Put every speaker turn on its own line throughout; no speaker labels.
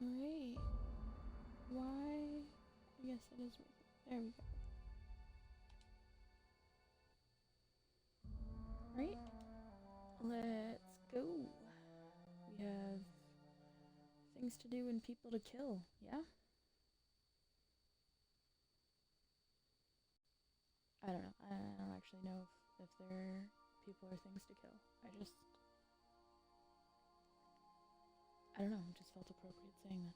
Alright. Why? I guess it is worth it. There we go. Right? Let's go. We have things to do and people to kill, yeah? I don't know. I don't actually know if there are people or things to kill. I don't know. It just felt appropriate saying that.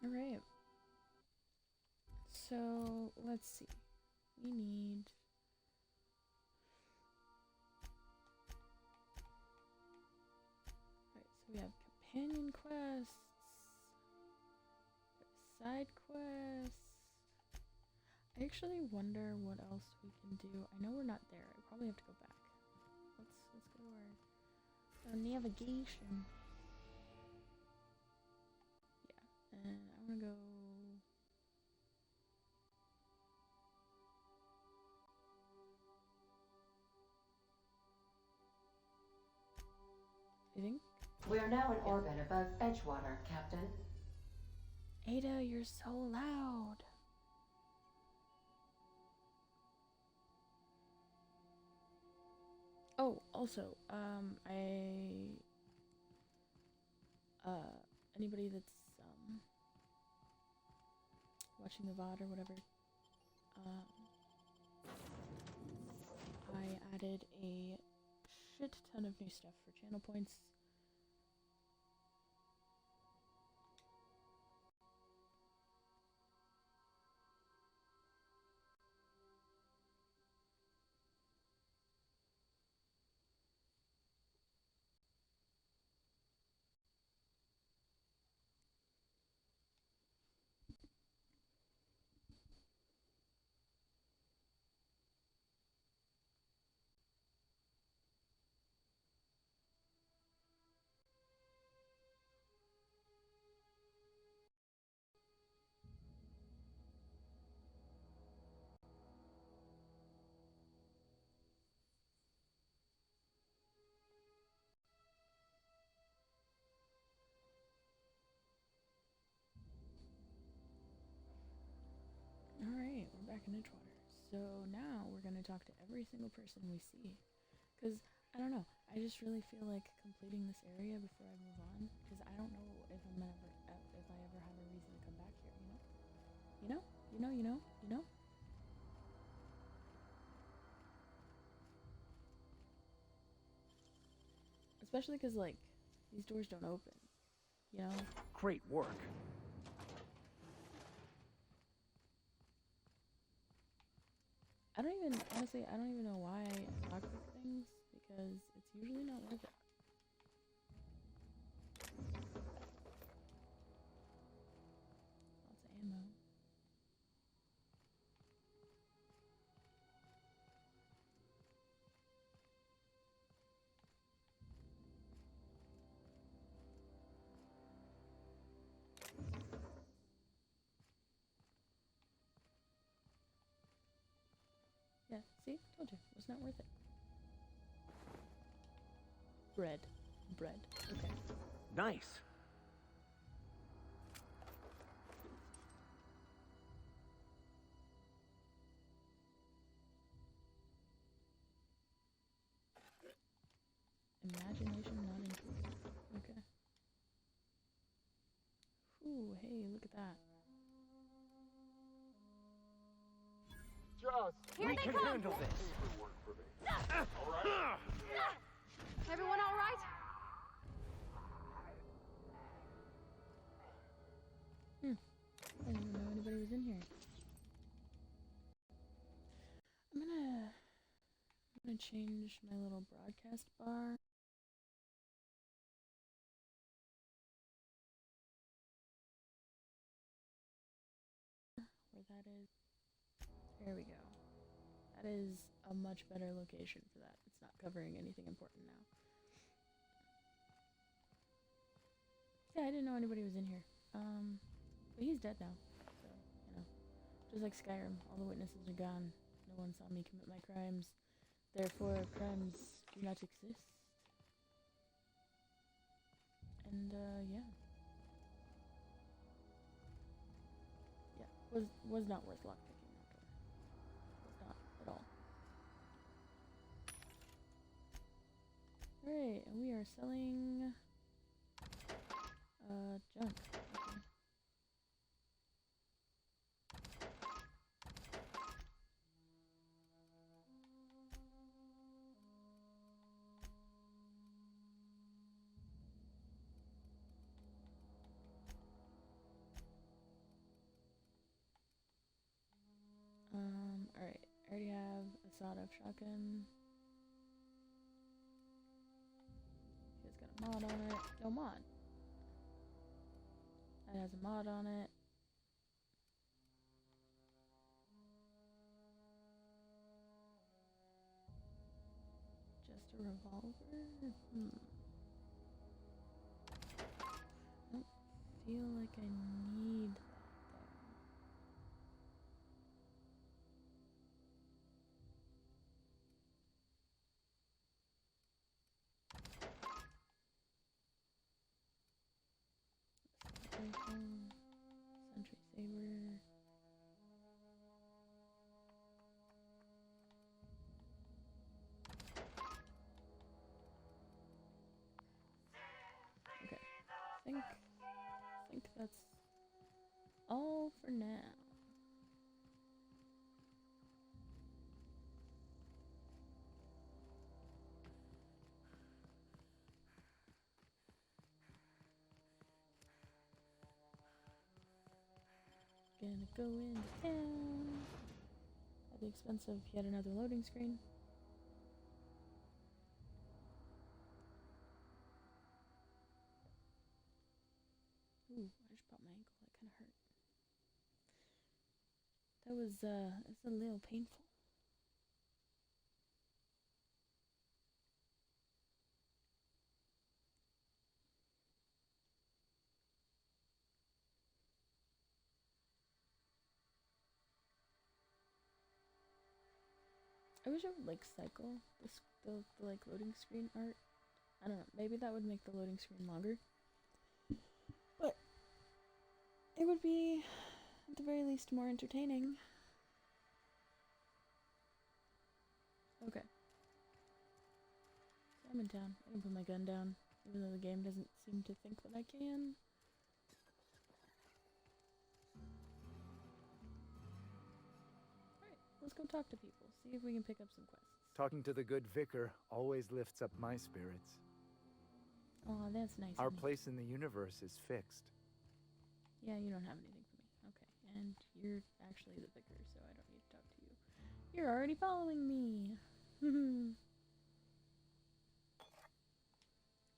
Alright. So, let's see. We need... Alright, so we have companion quests, side quests. I actually wonder what else we can do. I know we're not there. I probably have to go back. Let's go to our navigation. Yeah, and I'm gonna go. I think
we are now in orbit above Edgewater, Captain.
Ada, you're so loud. Oh, also, anybody that's, watching the VOD or whatever, I added a shit ton of new stuff for channel points. Alright, we're back in Edgewater. So now we're gonna talk to every single person we see. Because, I don't know, I just really feel like completing this area before I move on. Because I don't know if I'm ever, if I ever have a reason to come back here, you know? You know? Especially because, like, these doors don't open, you know?
Great work.
Honestly, I don't even know why I talk with things, because it's usually not worth it. Lots of ammo. Yeah, see? Told you. It was not worth it. Bread. Okay.
Nice.
Imagination not included. Okay. Ooh, hey, look at that.
Just
We can handle this.
work for me. All right.
gonna change my little broadcast bar. Where that is. There we go. That is a much better location for that. It's not covering anything important now. Yeah, I didn't know anybody was in here. But he's dead now. So, you know. Just like Skyrim, all the witnesses are gone. No one saw me commit my crimes. Therefore, crimes do not exist. And, yeah. Yeah, was not worth lockpicking that door. Was not at all. Alright, and we are selling junk. Okay. Alright. I already have a sawed-off shotgun. It's got a mod on it. No mod. It has a mod on it. Just a revolver? I don't feel like I need that though. Rifle, sentry saber. Okay, I think that's all for now. Gonna go into town at the expense of yet another loading screen. Ooh, I just popped my ankle. That kind of hurt. That was a little painful. I wish I would like cycle the like loading screen art. I don't know. Maybe that would make the loading screen longer. But it would be at the very least more entertaining. Okay. So I'm in town. I can put my gun down, even though the game doesn't seem to think that I can. Alright, let's go talk to people. See if we can pick up some quests.
Talking to the good vicar always lifts up my spirits.
Aw, that's nice.
Our place in the universe is fixed.
Yeah, you don't have anything for me. Okay, and you're actually the vicar, so I don't need to talk to you. You're already following me.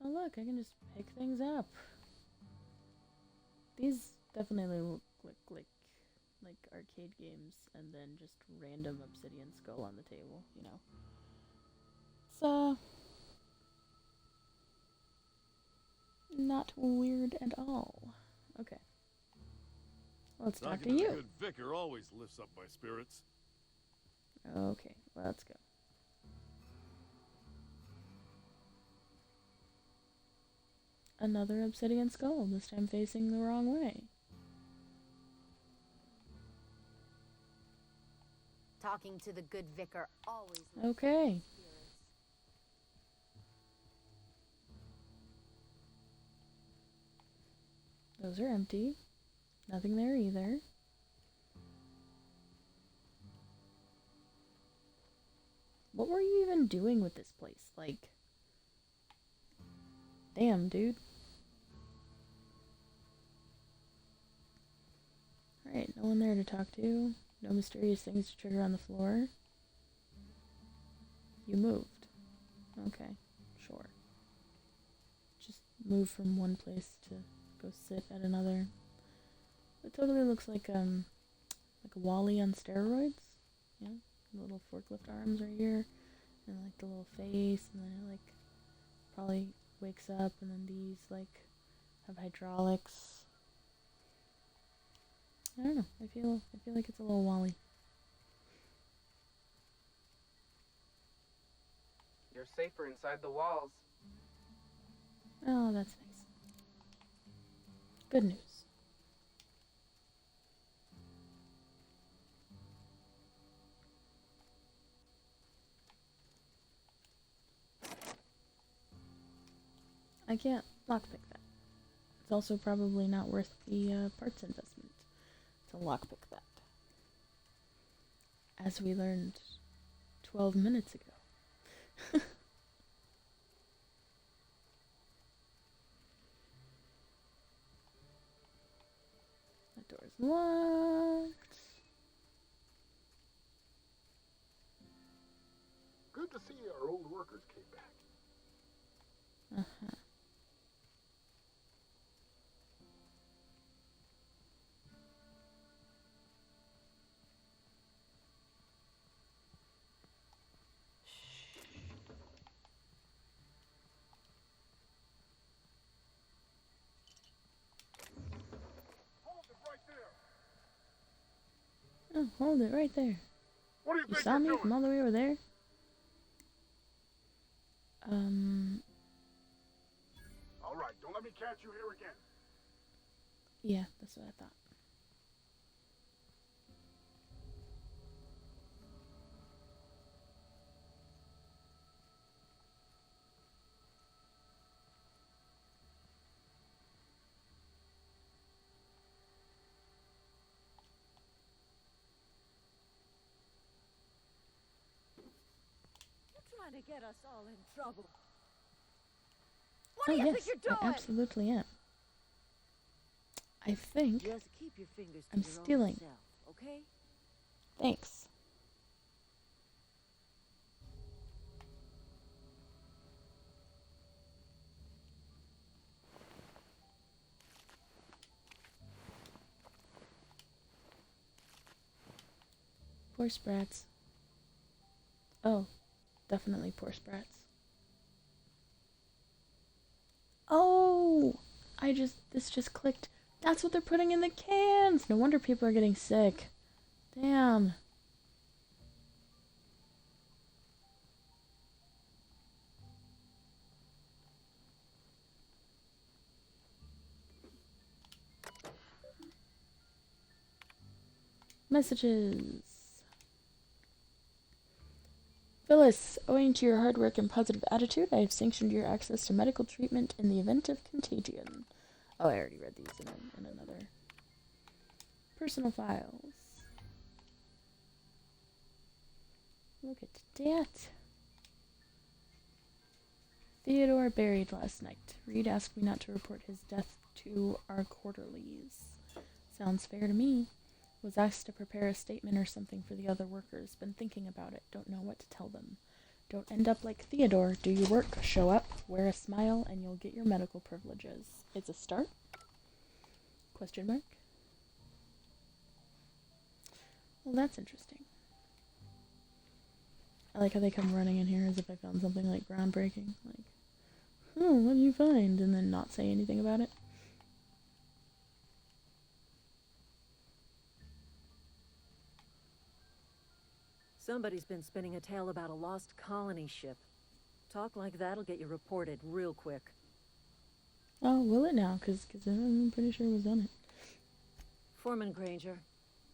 Oh look, I can just pick things up. These definitely look like arcade games, and then just random obsidian skull on the table, you know. It's not weird at all. Okay. Let's talk to you.
The good vicar always lifts up my spirits.
Okay, let's go. Another obsidian skull, this time facing the wrong way.
Talking to the good vicar always lifts
Okay.
up my spirits.
Those are empty. Nothing there either. What were you even doing with this place? Like, damn, dude. Alright, no one there to talk to. No mysterious things to trigger on the floor. You moved. Okay, sure. Just move from one place to go sit at another. It totally looks like a Wally on steroids. Yeah, the little forklift arms right here, and like the little face, and then it like probably wakes up, and then these like have hydraulics. I don't know. I feel like it's a little Wally.
You're safer inside the walls.
Oh, that's nice. Good news. I can't lockpick that. It's also probably not worth the parts investment to lockpick that. As we learned 12 minutes ago. That door's locked.
Good to see our old workers came back.
Uh-huh.
Hold it right there.
Oh, hold it right there.
What do you
You
think
saw
you're
me
doing?
from all the way over there?
All right, don't let me catch you here again.
Yeah, that's what I thought.
You're trying to get us all in trouble.
Oh, yes, I absolutely am. I think.
Just keep your fingers to
I'm
your
stealing.
own self, okay?
Thanks. Poor sprats. Oh, definitely poor sprats. Oh! This just clicked. That's what they're putting in the cans! No wonder people are getting sick. Damn. Messages. Phyllis, owing to your hard work and positive attitude, I have sanctioned your access to medical treatment in the event of contagion. Oh, I already read these in another. Personal files. Look at that. Theodore buried last night. Reed asked me not to report his death to our quarterlies. Sounds fair to me. Was asked to prepare a statement or something for the other workers. Been thinking about it. Don't know what to tell them. Don't end up like Theodore. Do your work, show up, wear a smile, and you'll get your medical privileges. It's a start? Question mark? Well, that's interesting. I like how they come running in here as if I found something like groundbreaking. Like, oh, what did you find? And then not say anything about it.
Somebody's been spinning a tale about a lost colony ship. Talk like that'll get you reported real quick.
Oh, will it now? Cause I'm pretty sure it was on it.
Foreman Granger,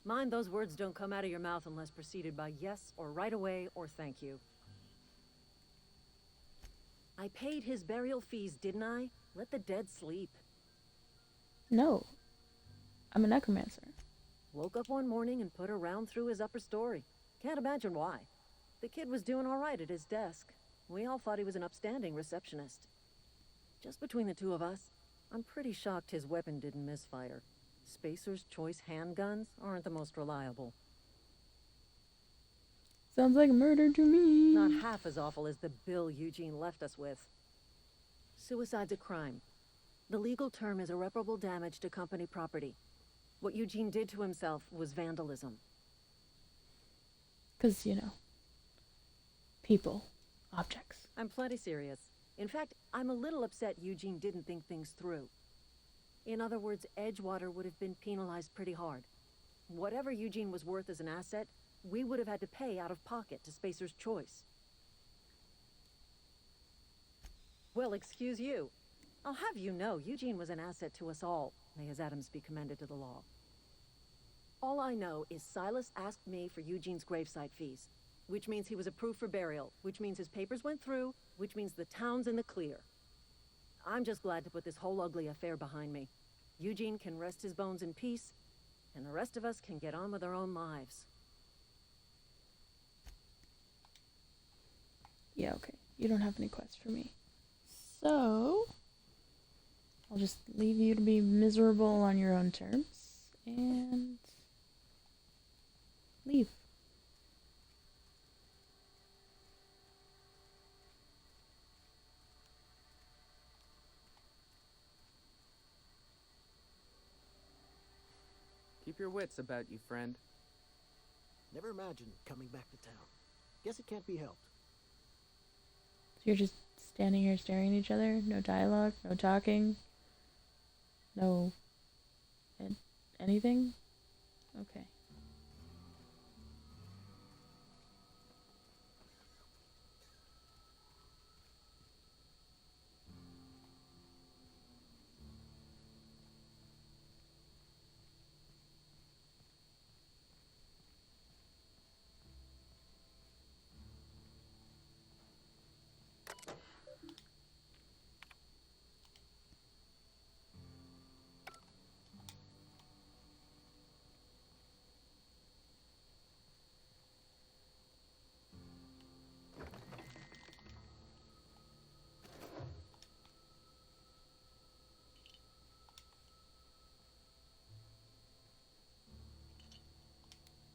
mind those words don't come out of your mouth unless preceded by yes or right away or thank you. I paid his burial fees, didn't I? Let the dead sleep.
No. I'm a necromancer.
Woke up one morning and put a round through his upper story. Can't imagine why. The kid was doing all right at his desk. We all thought he was an upstanding receptionist. Just between the two of us, I'm pretty shocked his weapon didn't misfire. Spacer's Choice handguns aren't the most reliable.
Sounds like murder to me.
Not half as awful as the bill Eugene left us with. Suicide's a crime. The legal term is irreparable damage to company property. What Eugene did to himself was vandalism.
Because, people, objects.
I'm plenty serious. In fact, I'm a little upset Eugene didn't think things through. In other words, Edgewater would have been penalized pretty hard. Whatever Eugene was worth as an asset, we would have had to pay out of pocket to Spacer's Choice. Well, excuse you. I'll have you know, Eugene was an asset to us all. May his atoms be commended to the law. All I know is Silas asked me for Eugene's gravesite fees, which means he was approved for burial, which means his papers went through, which means the town's in the clear. I'm just glad to put this whole ugly affair behind me. Eugene can rest his bones in peace, and the rest of us can get on with our own lives.
Yeah, okay. You don't have any quests for me. So, I'll just leave you to be miserable on your own terms, and leave.
Keep your wits about you, friend.
Never imagined coming back to town. Guess it can't be helped.
So you're just standing here staring at each other? No dialogue? No talking? No... anything? Okay.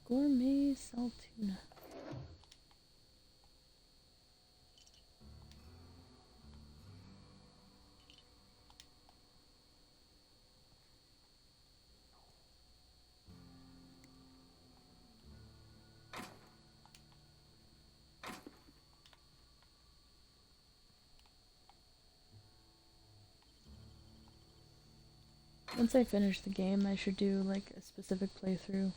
Gourmet salt tuna. Once I finish the game, I should do like a specific playthrough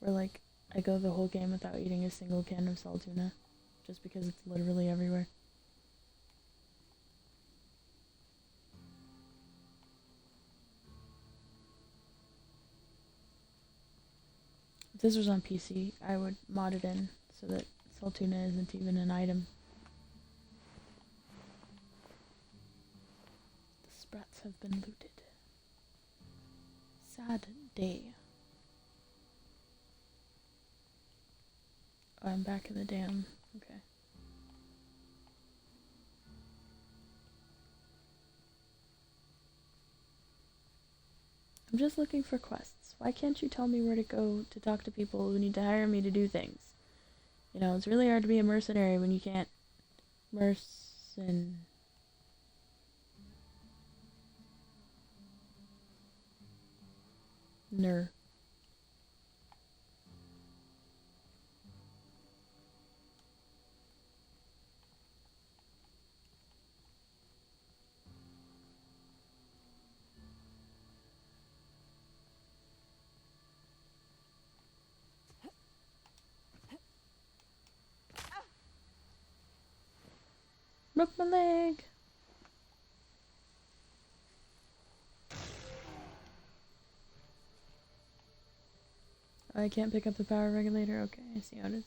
where like I go the whole game without eating a single can of salt tuna, just because it's literally everywhere. If this was on PC, I would mod it in so that salt tuna isn't even an item. The sprats have been looted. Sad day. Oh, I'm back in the dam. Okay. I'm just looking for quests. Why can't you tell me where to go to talk to people who need to hire me to do things? It's really hard to be a mercenary when you can't mercen... Ner. Broke my leg. I can't pick up the power regulator. Okay, I see how it is.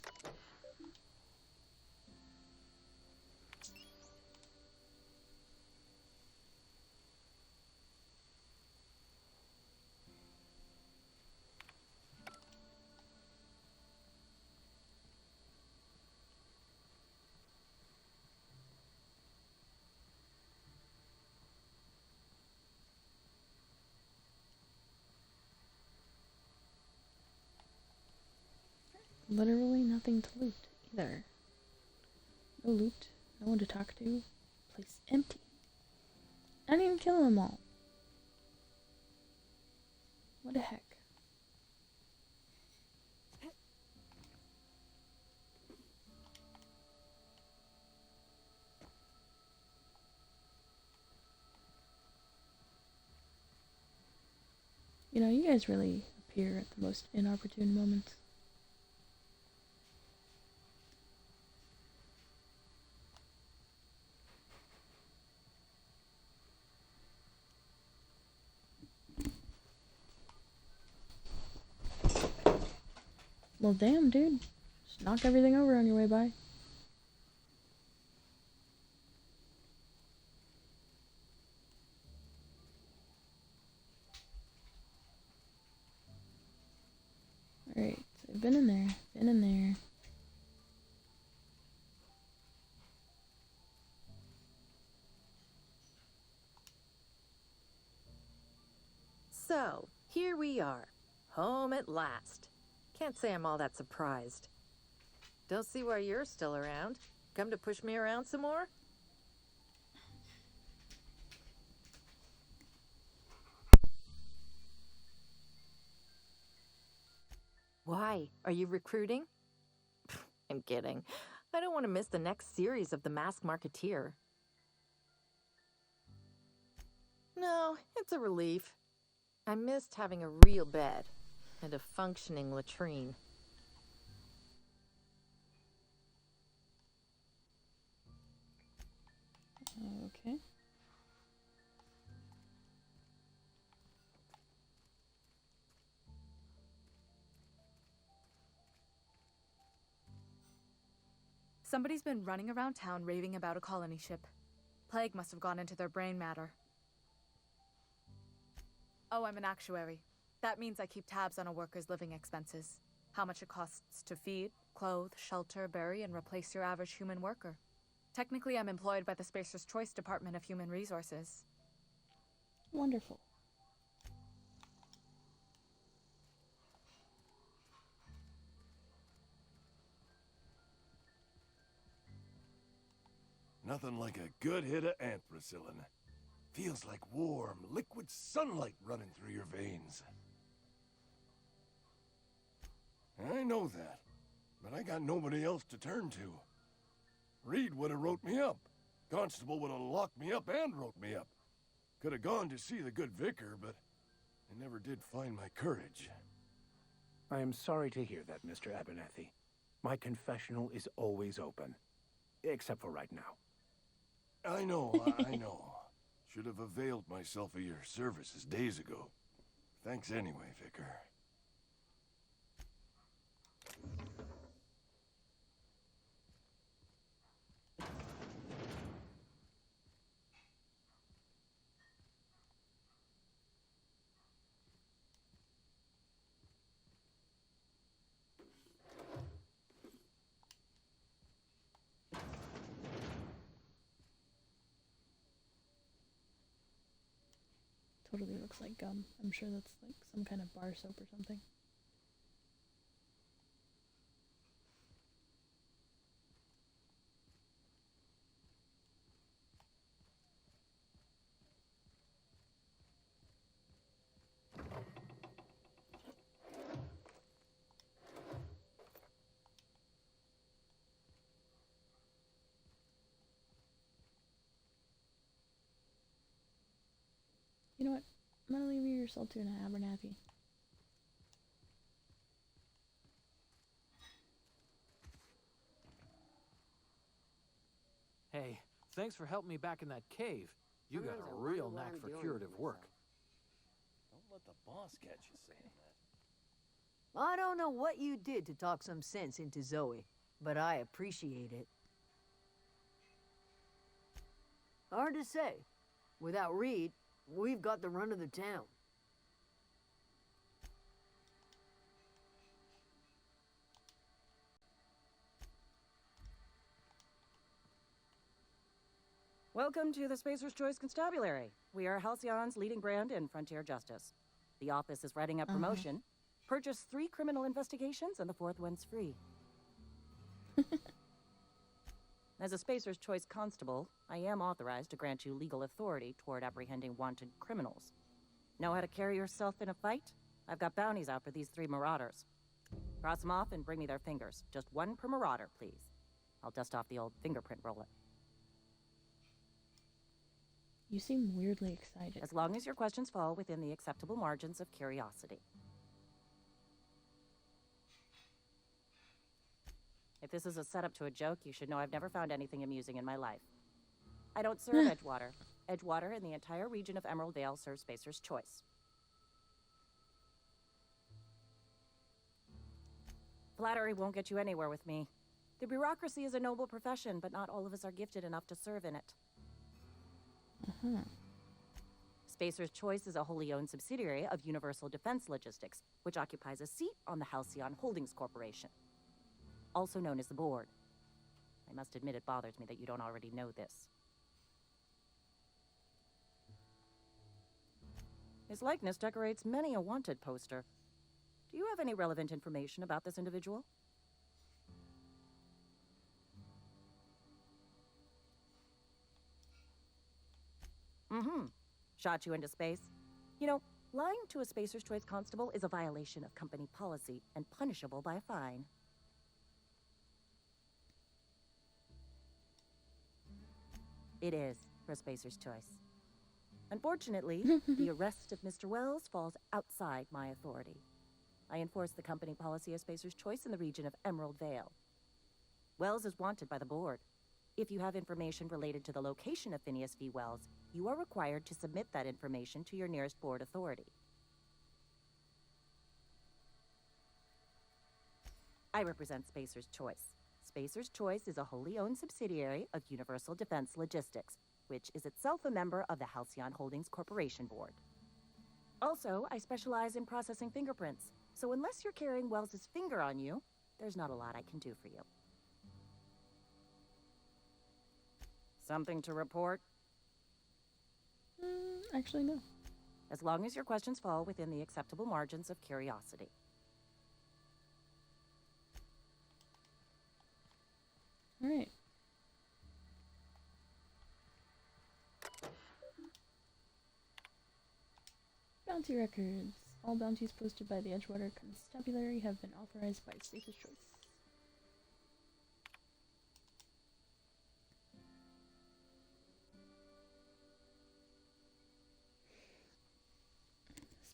literally nothing to loot either. No loot, no one to talk to, place empty. I didn't even kill them all. What the heck? You know, you guys really appear at the most inopportune moments. Well, damn, dude. Just knock everything over on your way by. Alright, so I've been in there, been in there.
So, here we are. Home at last. Can't say I'm all that surprised. Don't see why you're still around. Come to push me around some more? Why? Are you recruiting? I'm kidding. I don't want to miss the next series of The Masked Marketeer. No, it's a relief. I missed having a real bed and a functioning latrine.
Okay.
Somebody's been running around town raving about a colony ship. Plague must have gone into their brain matter. Oh, I'm an actuary. That means I keep tabs on a worker's living expenses. How much it costs to feed, clothe, shelter, bury, and replace your average human worker. Technically, I'm employed by the Spacer's Choice Department of Human Resources.
Wonderful.
Nothing like a good hit of anthracillin. Feels like warm, liquid sunlight running through your veins. I know that, but I got nobody else to turn to. Reed would have wrote me up. Constable would have locked me up and wrote me up. Could have gone to see the good vicar, but I never did find my courage.
I am sorry to hear that, Mr. Abernathy. My confessional is always open. Except for right now.
I know. Should have availed myself of your services days ago. Thanks anyway, Vicar.
Totally looks like gum. I'm sure that's like some kind of bar soap or something. You know what? I'm gonna leave you your Saltuna, Abernathy.
Hey, thanks for helping me back in that cave. You got a real knack for curative work.
Don't let the boss catch you saying that.
I don't know what you did to talk some sense into Zoe, but I appreciate it. Hard to say. Without Reed, we've got the run of the town.
Welcome to the Spacer's Choice Constabulary. We are Halcyon's leading brand in frontier justice. The office is writing up promotion.
Purchase 3 criminal investigations and the 4th one's free. As a Spacer's Choice constable, I am authorized to grant you legal authority toward apprehending wanted criminals. Know how to carry yourself in a fight? I've got bounties out for these 3 marauders. Cross them off and bring me their fingers. Just 1 per marauder, please. I'll dust off the old fingerprint roller.
You seem weirdly excited.
As long as your questions fall within the acceptable margins of curiosity. If this is a setup to a joke, you should know I've never found anything amusing in my life. I don't serve Edgewater. Edgewater and the entire region of Emerald Vale serve Spacer's Choice. Flattery won't get you anywhere with me. The bureaucracy is a noble profession, but not all of us are gifted enough to serve in it. Spacer's Choice is a wholly owned subsidiary of Universal Defense Logistics, which occupies a seat on the Halcyon Holdings Corporation, also known as the Board. I must admit it bothers me that you don't already know this. His likeness decorates many a wanted poster. Do you have any relevant information about this individual? Shot you into space. You know, lying to a Spacer's Choice constable is a violation of company policy and punishable by a fine. It is for Spacer's Choice. Unfortunately, the arrest of Mr. Wells falls outside my authority. I enforce the company policy of Spacer's Choice in the region of Emerald Vale. Wells is wanted by the board. If you have information related to the location of Phineas V. Wells, you are required to submit that information to your nearest board authority. I represent Spacer's Choice. Spacer's Choice is a wholly owned subsidiary of Universal Defense Logistics, which is itself a member of the Halcyon Holdings Corporation Board. Also, I specialize in processing fingerprints, so unless you're carrying Wells's finger on you, there's not a lot I can do for you. Something to report?
Actually, no.
As long as your questions fall within the acceptable margins of curiosity.
All right. Bounty records. All bounties posted by the Edgewater Constabulary have been authorized by Spacer's Choice.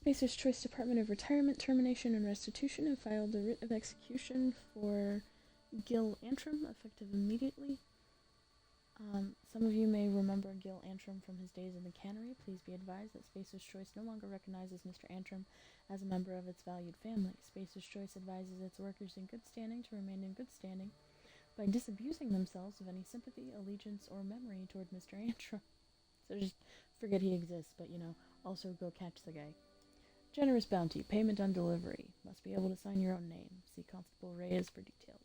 Spacer's Choice Department of Retirement, Termination, and Restitution have filed a writ of execution for Gil Antrim, effective immediately. Some of you may remember Gil Antrim from his days in the cannery. Please be advised that Spacer's Choice no longer recognizes Mr. Antrim as a member of its valued family. Spacer's Choice advises its workers in good standing to remain in good standing by disabusing themselves of any sympathy, allegiance, or memory toward Mr. Antrim. So just forget he exists, but also go catch the guy. Generous bounty, payment on delivery. Must be able to sign your own name. See Constable Reyes for details.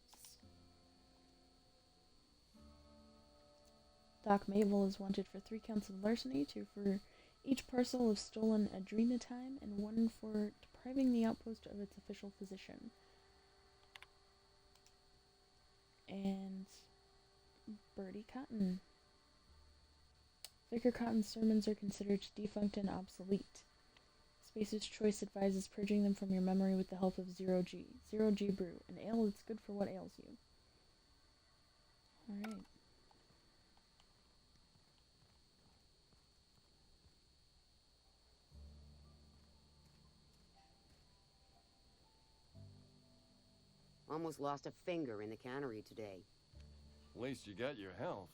Doc Mabel is wanted for 3 counts of larceny, 2 for each parcel of stolen adrenatime, and 1 for depriving the outpost of its official physician. And Bertie Cotton. Vicar Cotton's sermons are considered defunct and obsolete. Spacer's Choice advises purging them from your memory with the help of Zero G. Zero G Brew, an ale that's good for what ails you. Alright.
Almost lost a finger in the cannery today.
At least you got your health.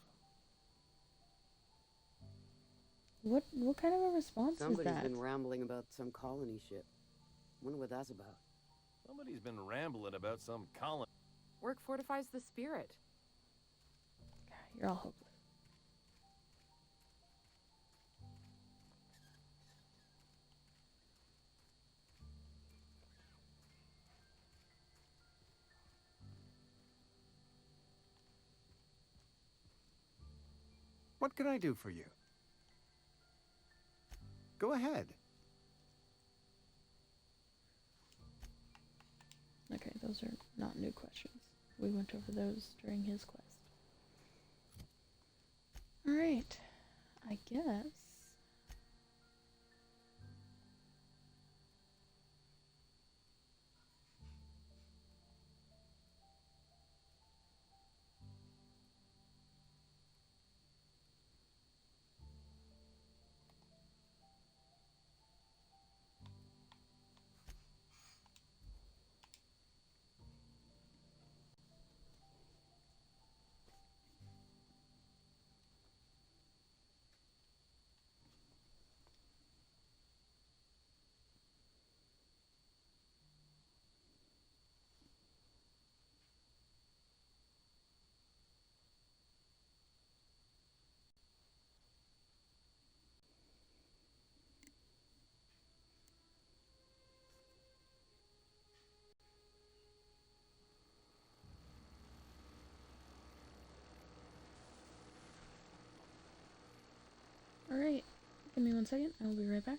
What kind of a response
Somebody's
is that?
been rambling about some colony ship. Wonder what that's about.
Somebody's been rambling about some colony.
Work fortifies the spirit.
God, you're all hopeless.
What can I do for you? Go ahead.
Okay, those are not new questions. We went over those during his quest. Alright, I guess. Alright, give me 1 second. I will be right back.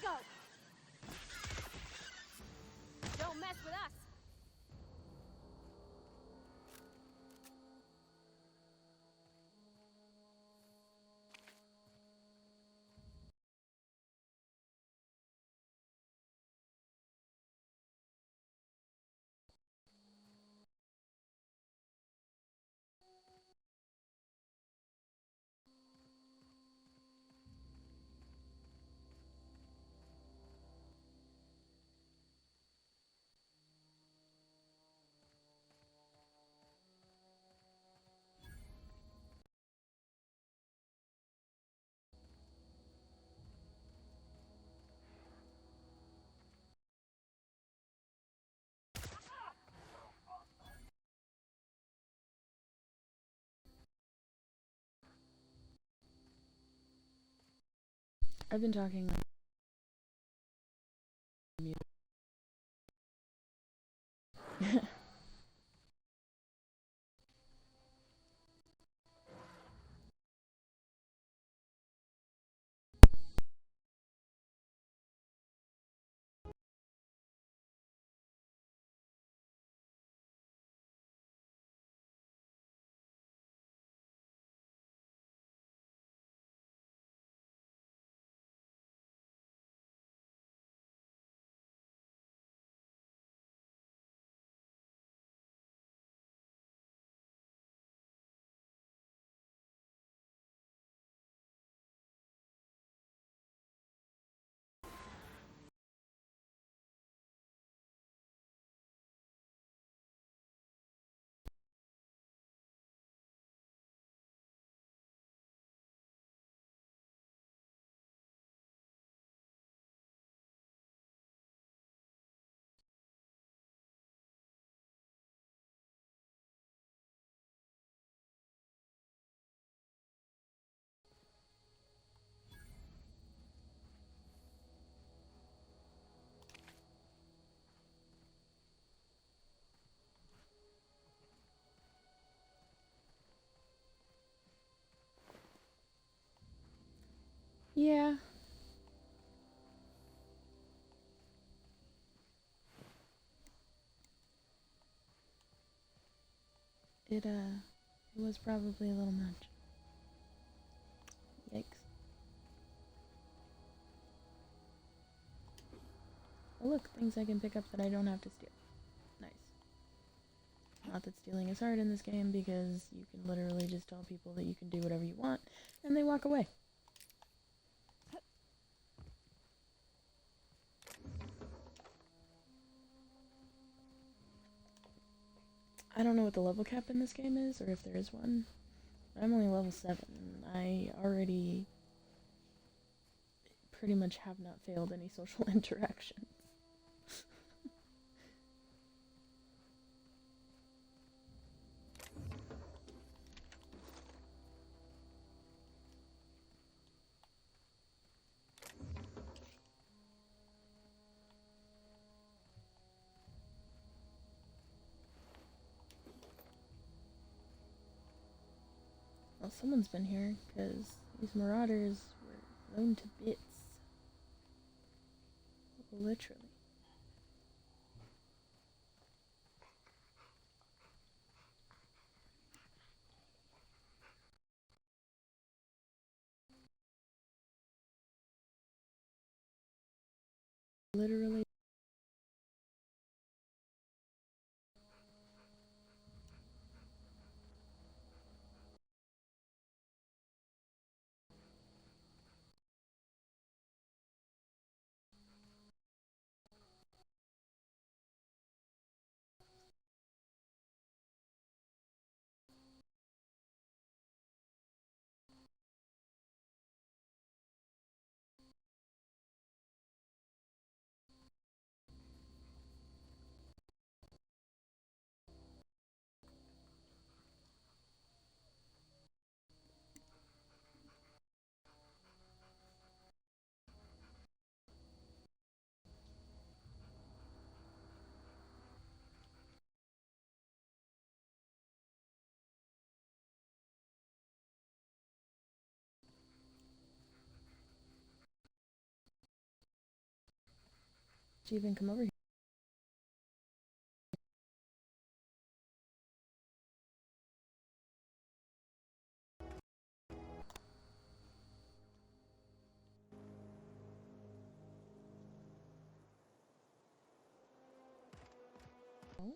go! Don't mess with us!
I've been talking on mute. Yeah. It was probably a little much. Yikes. Oh look, things I can pick up that I don't have to steal. Nice. Not that stealing is hard in this game because you can literally just tell people that you can do whatever you want and they walk away. I don't know what the level cap in this game is, or if there is one. I'm only level 7. I already pretty much have not failed any social interactions. Well, someone's been here, because these marauders were blown to bits. Literally. Literally. to even come over here. Oh.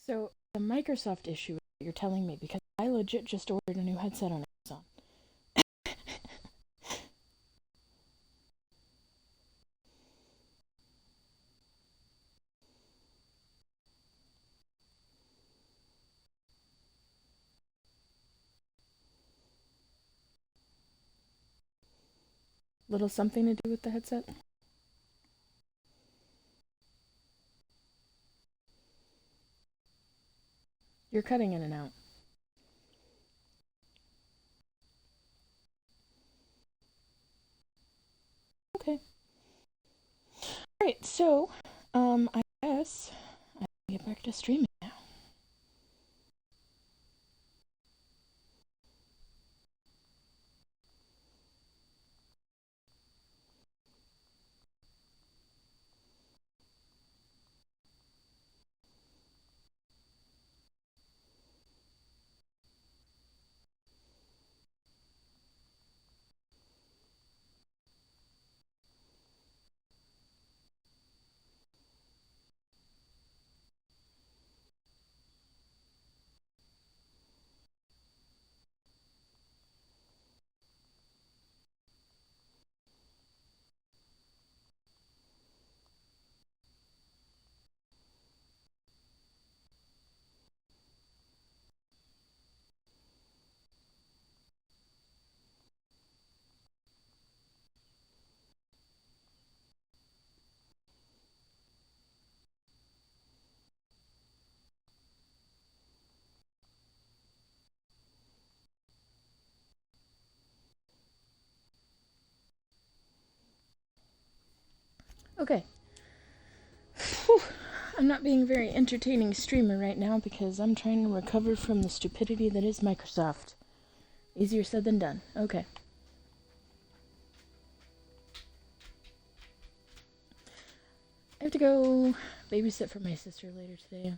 So, the Microsoft issue that you're telling me, because I legit just ordered a new headset on Amazon. Little something to do with the headset? You're cutting in and out. Okay. Alright, so, I guess I can get back to streaming now. Okay. Whew. I'm not being a very entertaining streamer right now because I'm trying to recover from the stupidity that is Microsoft. Easier said than done. Okay. I have to go babysit for my sister later today.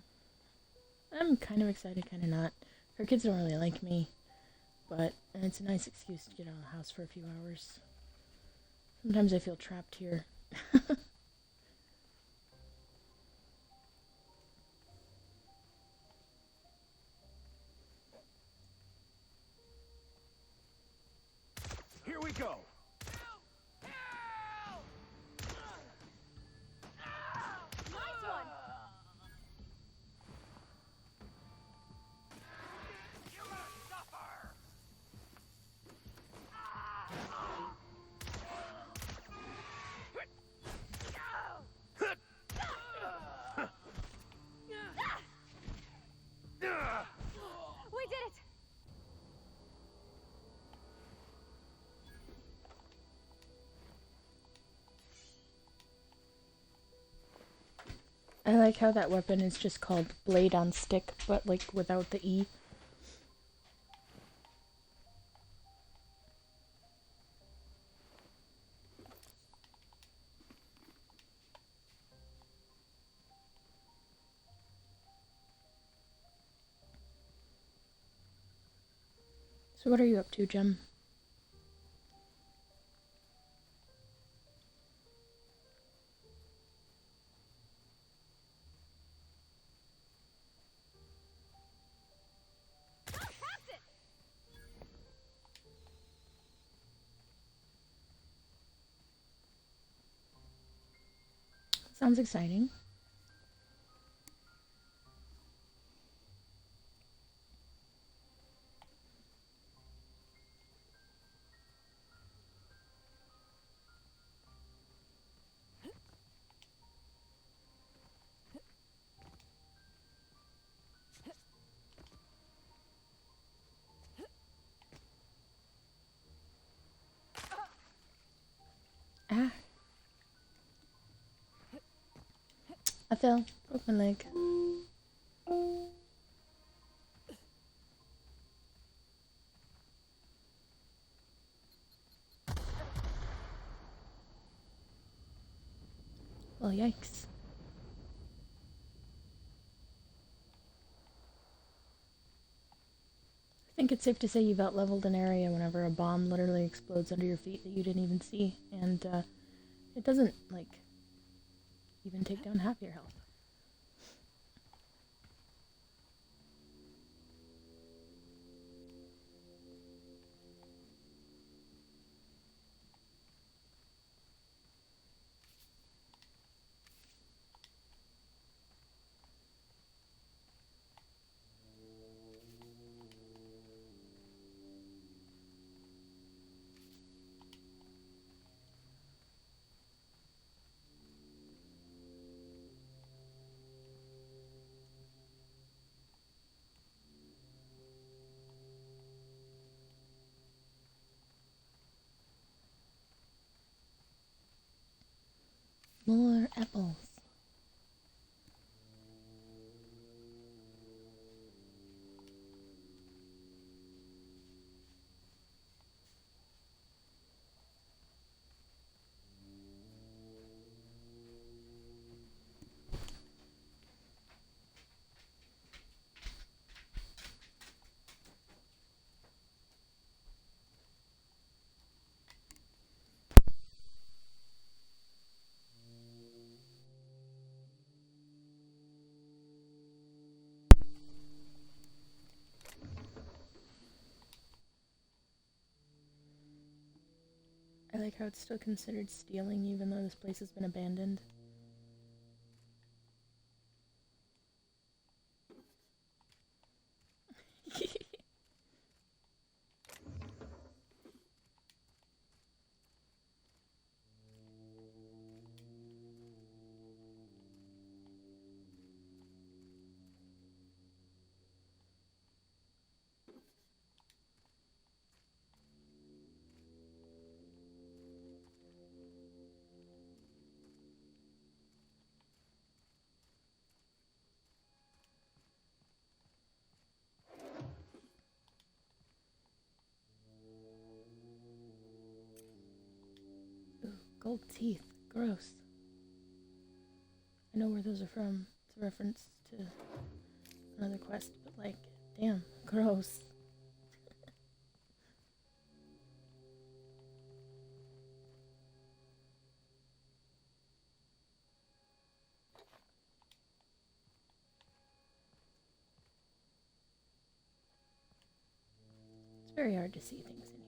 I'm kind of excited, kind of not. Her kids don't really like me, but it's a nice excuse to get out of the house for a few hours. Sometimes I feel trapped here.
Here we go.
We did it!
I like how that weapon is just called Blade on Stick, but like without the E. So what are you up to, Jem? Sounds exciting. Ah. I fell. Broke my leg. Well, yikes. think it's safe to say you've out-leveled an area whenever a bomb literally explodes under your feet that you didn't even see, and it doesn't, like, even take down half your health. More apples. I like how it's still considered stealing even though this place has been abandoned. Ooh, gold teeth. Gross. I know where those are from. It's a reference to another quest, but like, damn, gross. It's very hard to see things in here.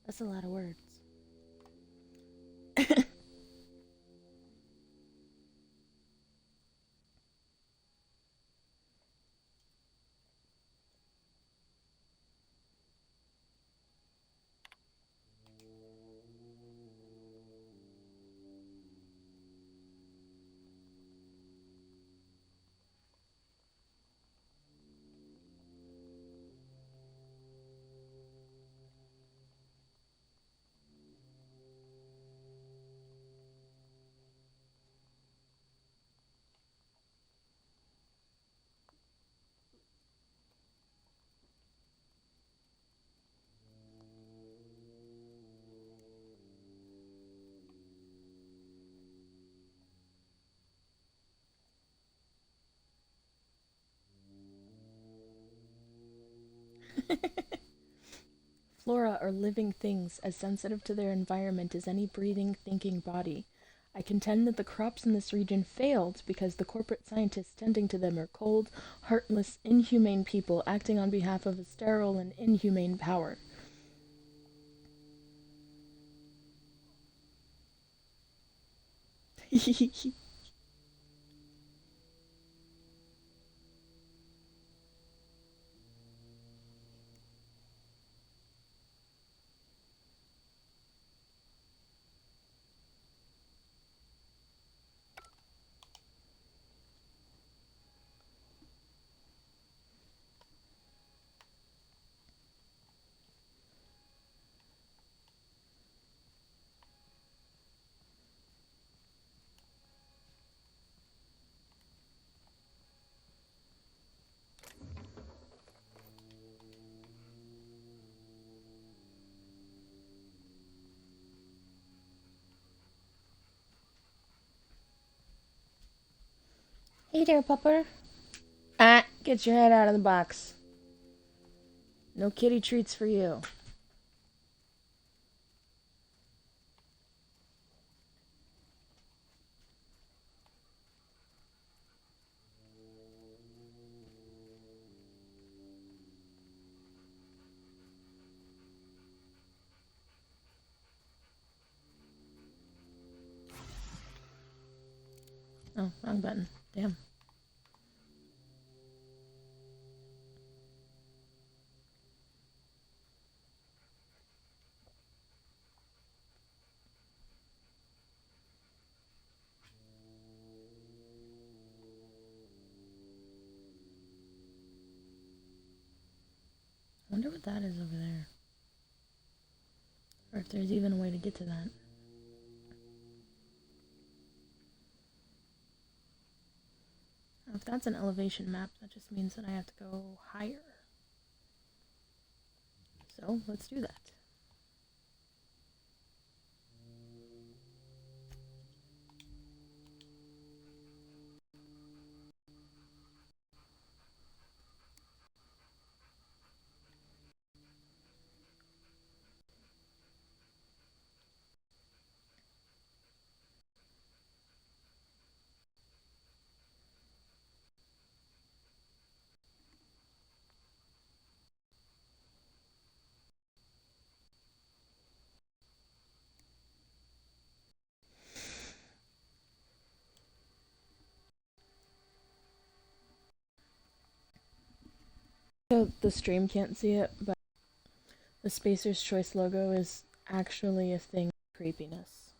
That's a lot of words. Flora are living things as sensitive to their environment as any breathing, thinking body. I contend that the crops in this region failed because the corporate scientists tending to them are cold, heartless, inhumane people acting on behalf of a sterile and inhumane power. Hey there, pupper. Get your head out of the box. No kitty treats for you. Oh, wrong button. Damn. I wonder what that is over there. Or if there's even a way to get to that. If that's an elevation map, that just means that I have to go higher. So, let's do that. So the stream can't see it, but the Spacer's Choice logo is actually a thing of creepiness.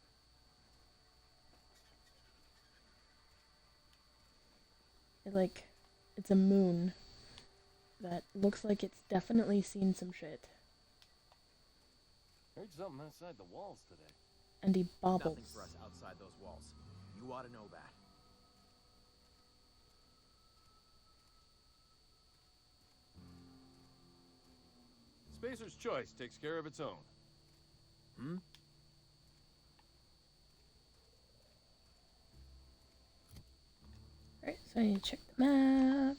It's a moon that looks like it's definitely seen some shit.
Heard something outside the walls today.
And he bobbles.
Nothing for us outside those walls. You ought to know that.
Spacer's Choice takes care of its own.
Hmm?
Alright, so I need to check the map.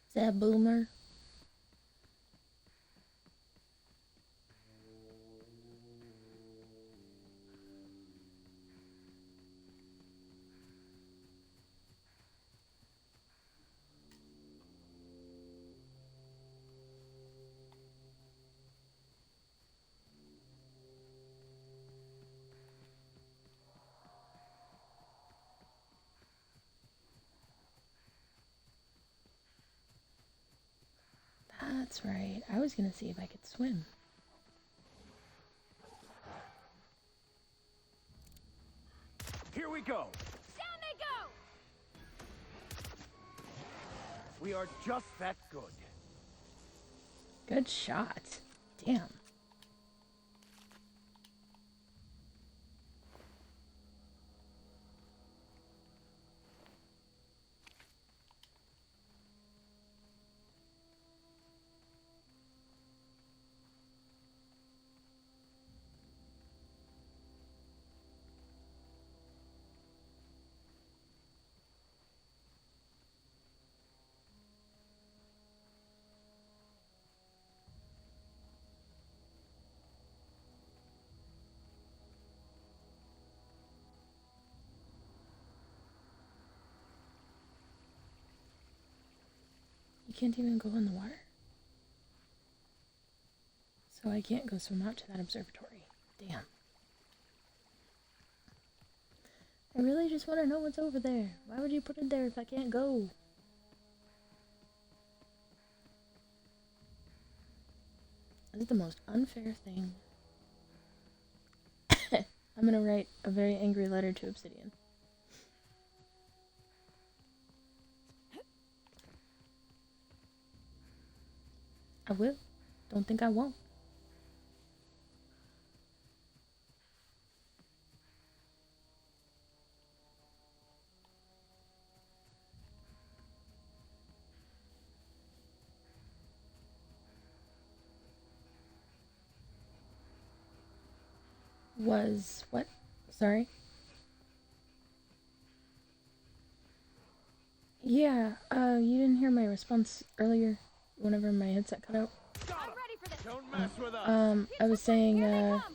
Is that a boomer? That's right. I was gonna see if I could swim.
Here we go.
Down they go!
We are just that good.
Good shot. Damn. You can't even go in the water? So I can't go swim out to that observatory. Damn. I really just want to know what's over there. Why would you put it there if I can't go? This is the most unfair thing. I'm gonna write a very angry letter to Obsidian. I will. Don't think I won't. Was what? Sorry? Yeah, you didn't hear my response earlier whenever my headset cut out.
Don't mess with us.
I was saying,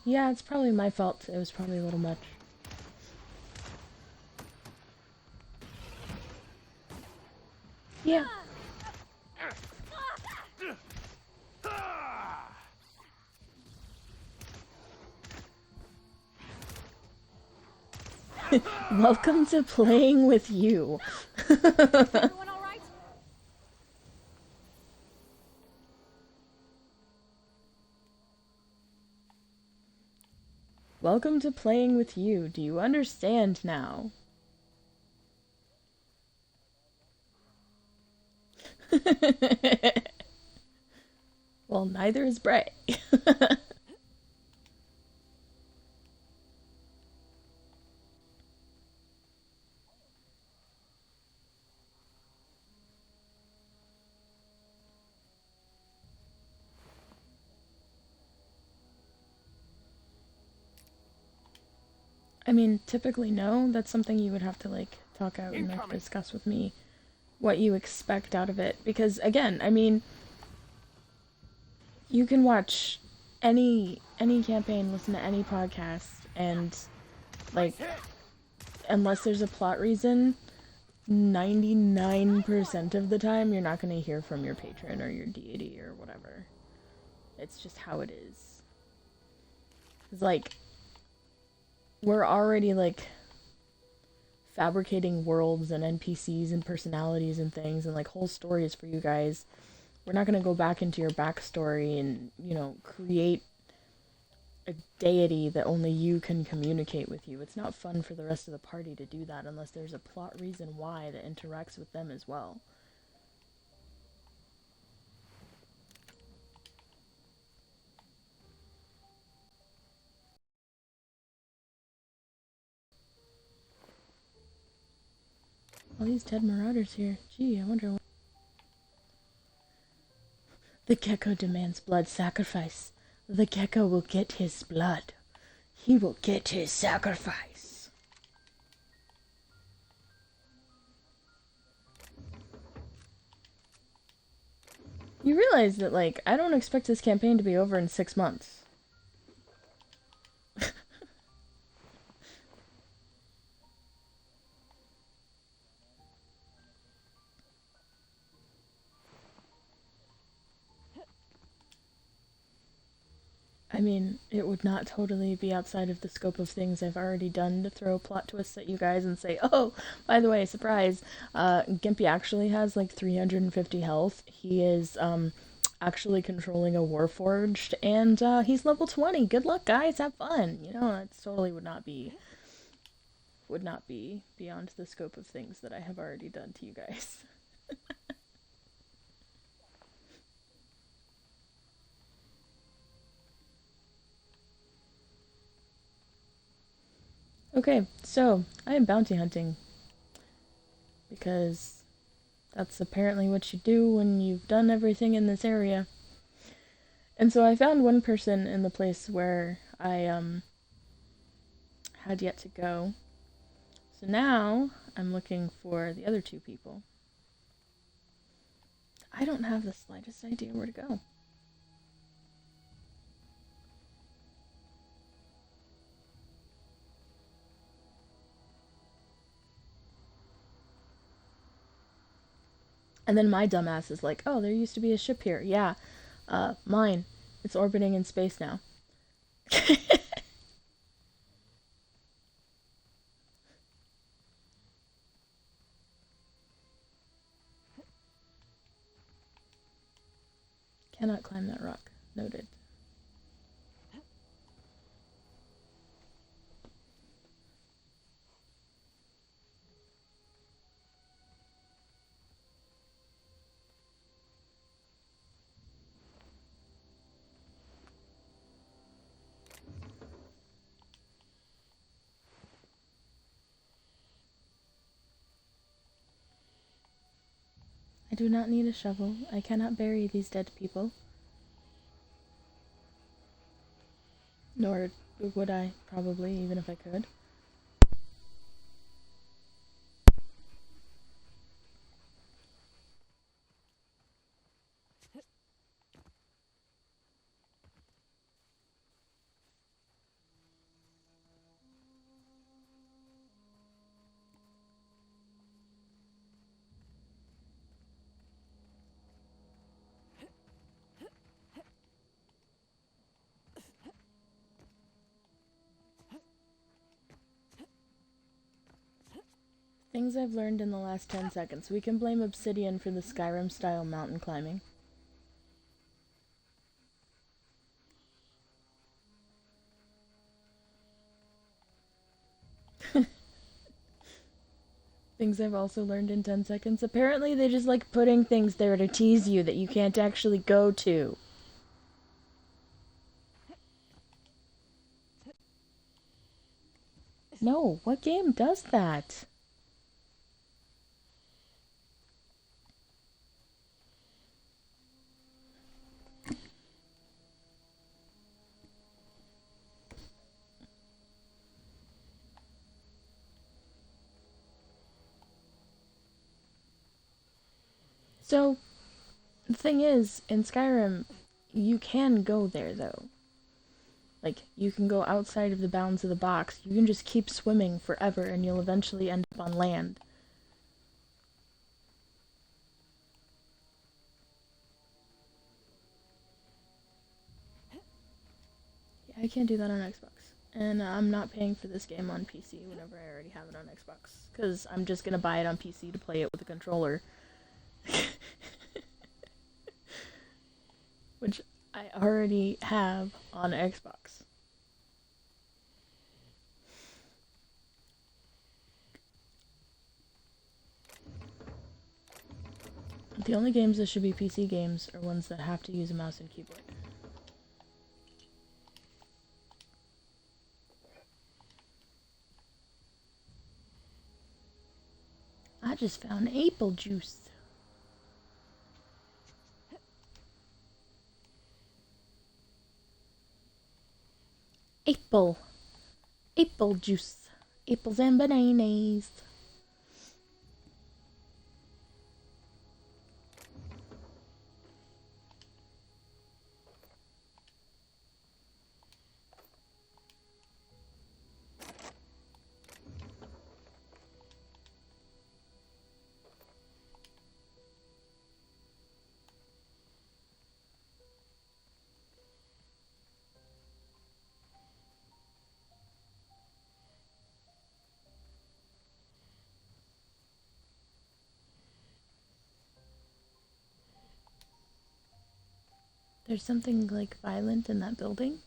yeah, it's probably my fault. It was probably a little much. Yeah. Welcome to playing with you.
Everyone all right?
Welcome to playing with you. Do you understand now? Well, neither is Bray. I mean, typically no. That's something you would have to, like, talk out and, like, discuss with me what you expect out of it. Because, again, I mean, you can watch any campaign, listen to any podcast, and, like, unless there's a plot reason, 99% of the time you're not going to hear from your patron or your deity or whatever. It's just how it is. It's like, we're already, like, fabricating worlds and NPCs and personalities and things and, like, whole stories for you guys. We're not going to go back into your backstory and, you know, create a deity that only you can communicate with you. It's not fun for the rest of the party to do that unless there's a plot reason why that interacts with them as well. All these dead marauders here. Gee, I wonder what... The gecko demands blood sacrifice. The gecko will get his blood. He will get his sacrifice. You realize that, like, I don't expect this campaign to be over in 6 months. I mean, it would not totally be outside of the scope of things I've already done to throw plot twists at you guys and say, oh, by the way, surprise, Gimpy actually has like 350 health. He is actually controlling a Warforged, and he's level 20. Good luck, guys. Have fun. You know, that totally would not be beyond the scope of things that I have already done to you guys. Okay, so I am bounty hunting because that's apparently what you do when you've done everything in this area. And so I found one person in the place where I had yet to go. So now I'm looking for the other two people. I don't have the slightest idea where to go. And then my dumbass is like, oh, there used to be a ship here. Yeah, mine. It's orbiting in space now. Cannot climb that rock. Noted. I do not need a shovel. I cannot bury these dead people. Nor would I, probably, even if I could. Things I've learned in the last 10 seconds. We can blame Obsidian for the Skyrim-style mountain climbing. Things I've also learned in 10 seconds. Apparently they just like putting things there to tease you that you can't actually go to. No, what game does that? So, the thing is, in Skyrim, you can go there, though. Like, you can go outside of the bounds of the box. You can just keep swimming forever, and you'll eventually end up on land. Yeah, I can't do that on Xbox. And I'm not paying for this game on PC whenever I already have it on Xbox. Because I'm just going to buy it on PC to play it with a controller. Which I already have on Xbox. The only games that should be PC games are ones that have to use a mouse and keyboard. I just found apple juice. Apple juice. Apples and bananas. There's something, like, violent in that building.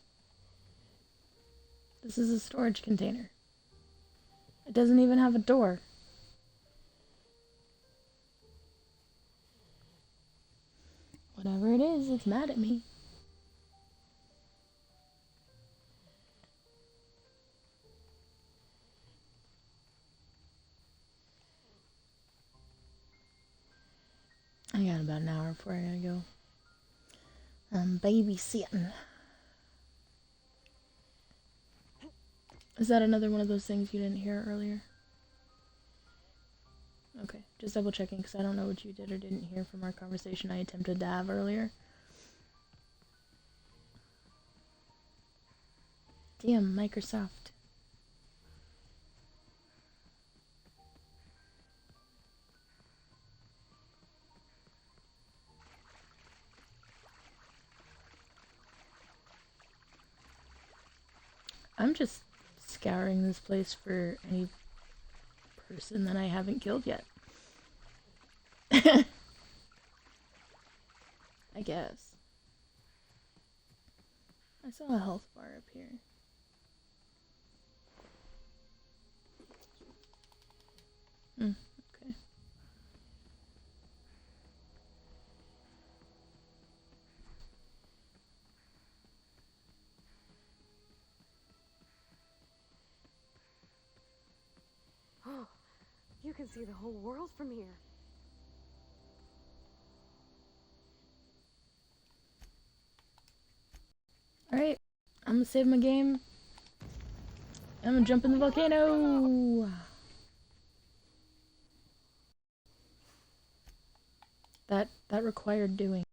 This is a storage container. It doesn't even have a door. Whatever it is, it's mad at me. I got about an hour before I gotta go. I'm babysitting. Is that another one of those things you didn't hear earlier? Okay, just double checking because I don't know what you did or didn't hear from our conversation I attempted to have earlier. Damn, Microsoft. I'm just scouring this place for any person that I haven't killed yet. I guess. I saw a health bar up here. Okay.
Oh, you can see the whole world from here.
Alright, I'm gonna save my game. I'm gonna jump in the volcano! That required doing.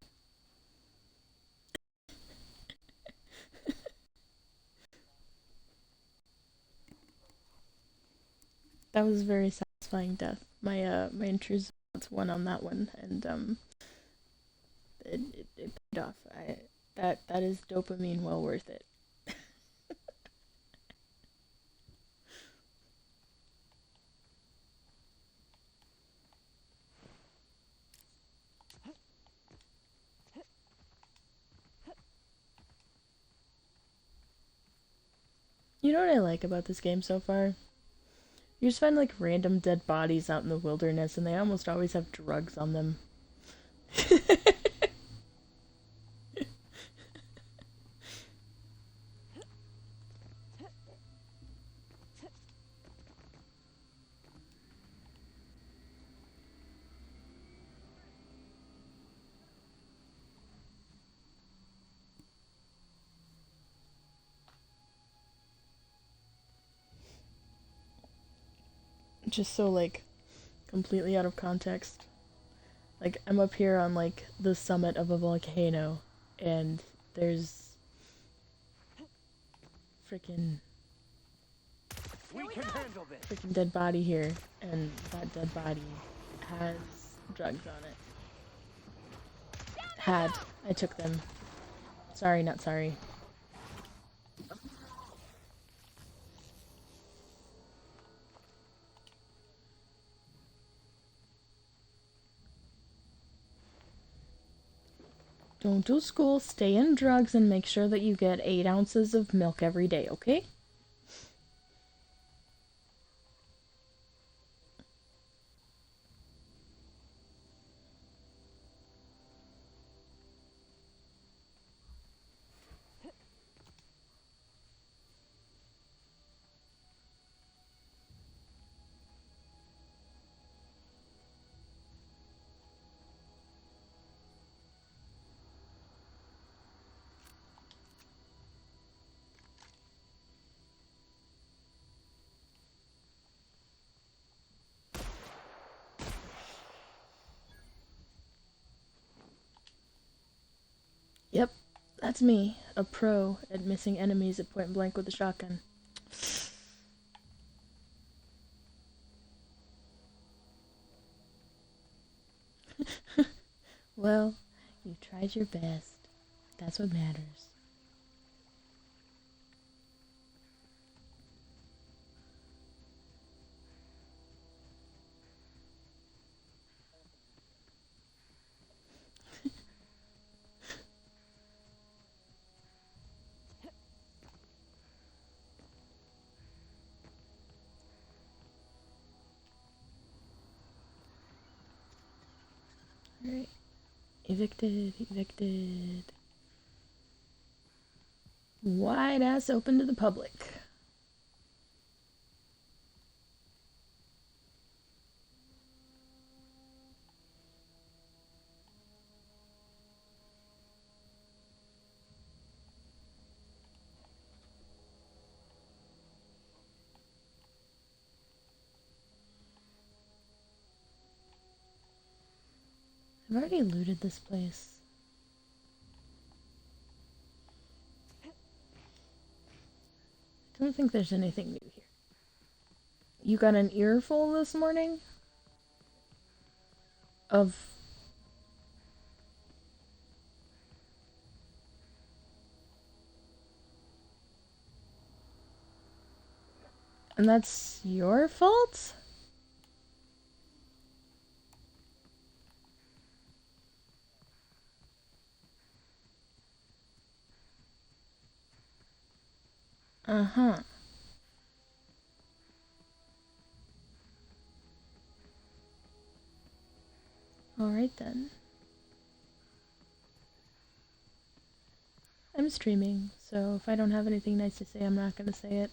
That was a very satisfying death. My intrusive won on that one, and it paid off. That is dopamine well worth it. You know what I like about this game so far? You just find like random dead bodies out in the wilderness and they almost always have drugs on them. Just so like completely out of context. Like I'm up here on like the summit of a volcano and there's freaking dead body here and that dead body has drugs on it. Had. I took them. Sorry, not sorry. Don't do school, stay in drugs, and make sure that you get 8 ounces of milk every day, okay? Yep, that's me, a pro at missing enemies at point blank with a shotgun. Well, you tried your best. That's what matters. Evicted, evicted. Wide ass open to the public. I've already looted this place. I don't think there's anything new here. You got an earful this morning? Of... And that's your fault? Uh-huh. Alright then. I'm streaming, so if I don't have anything nice to say, I'm not gonna say it.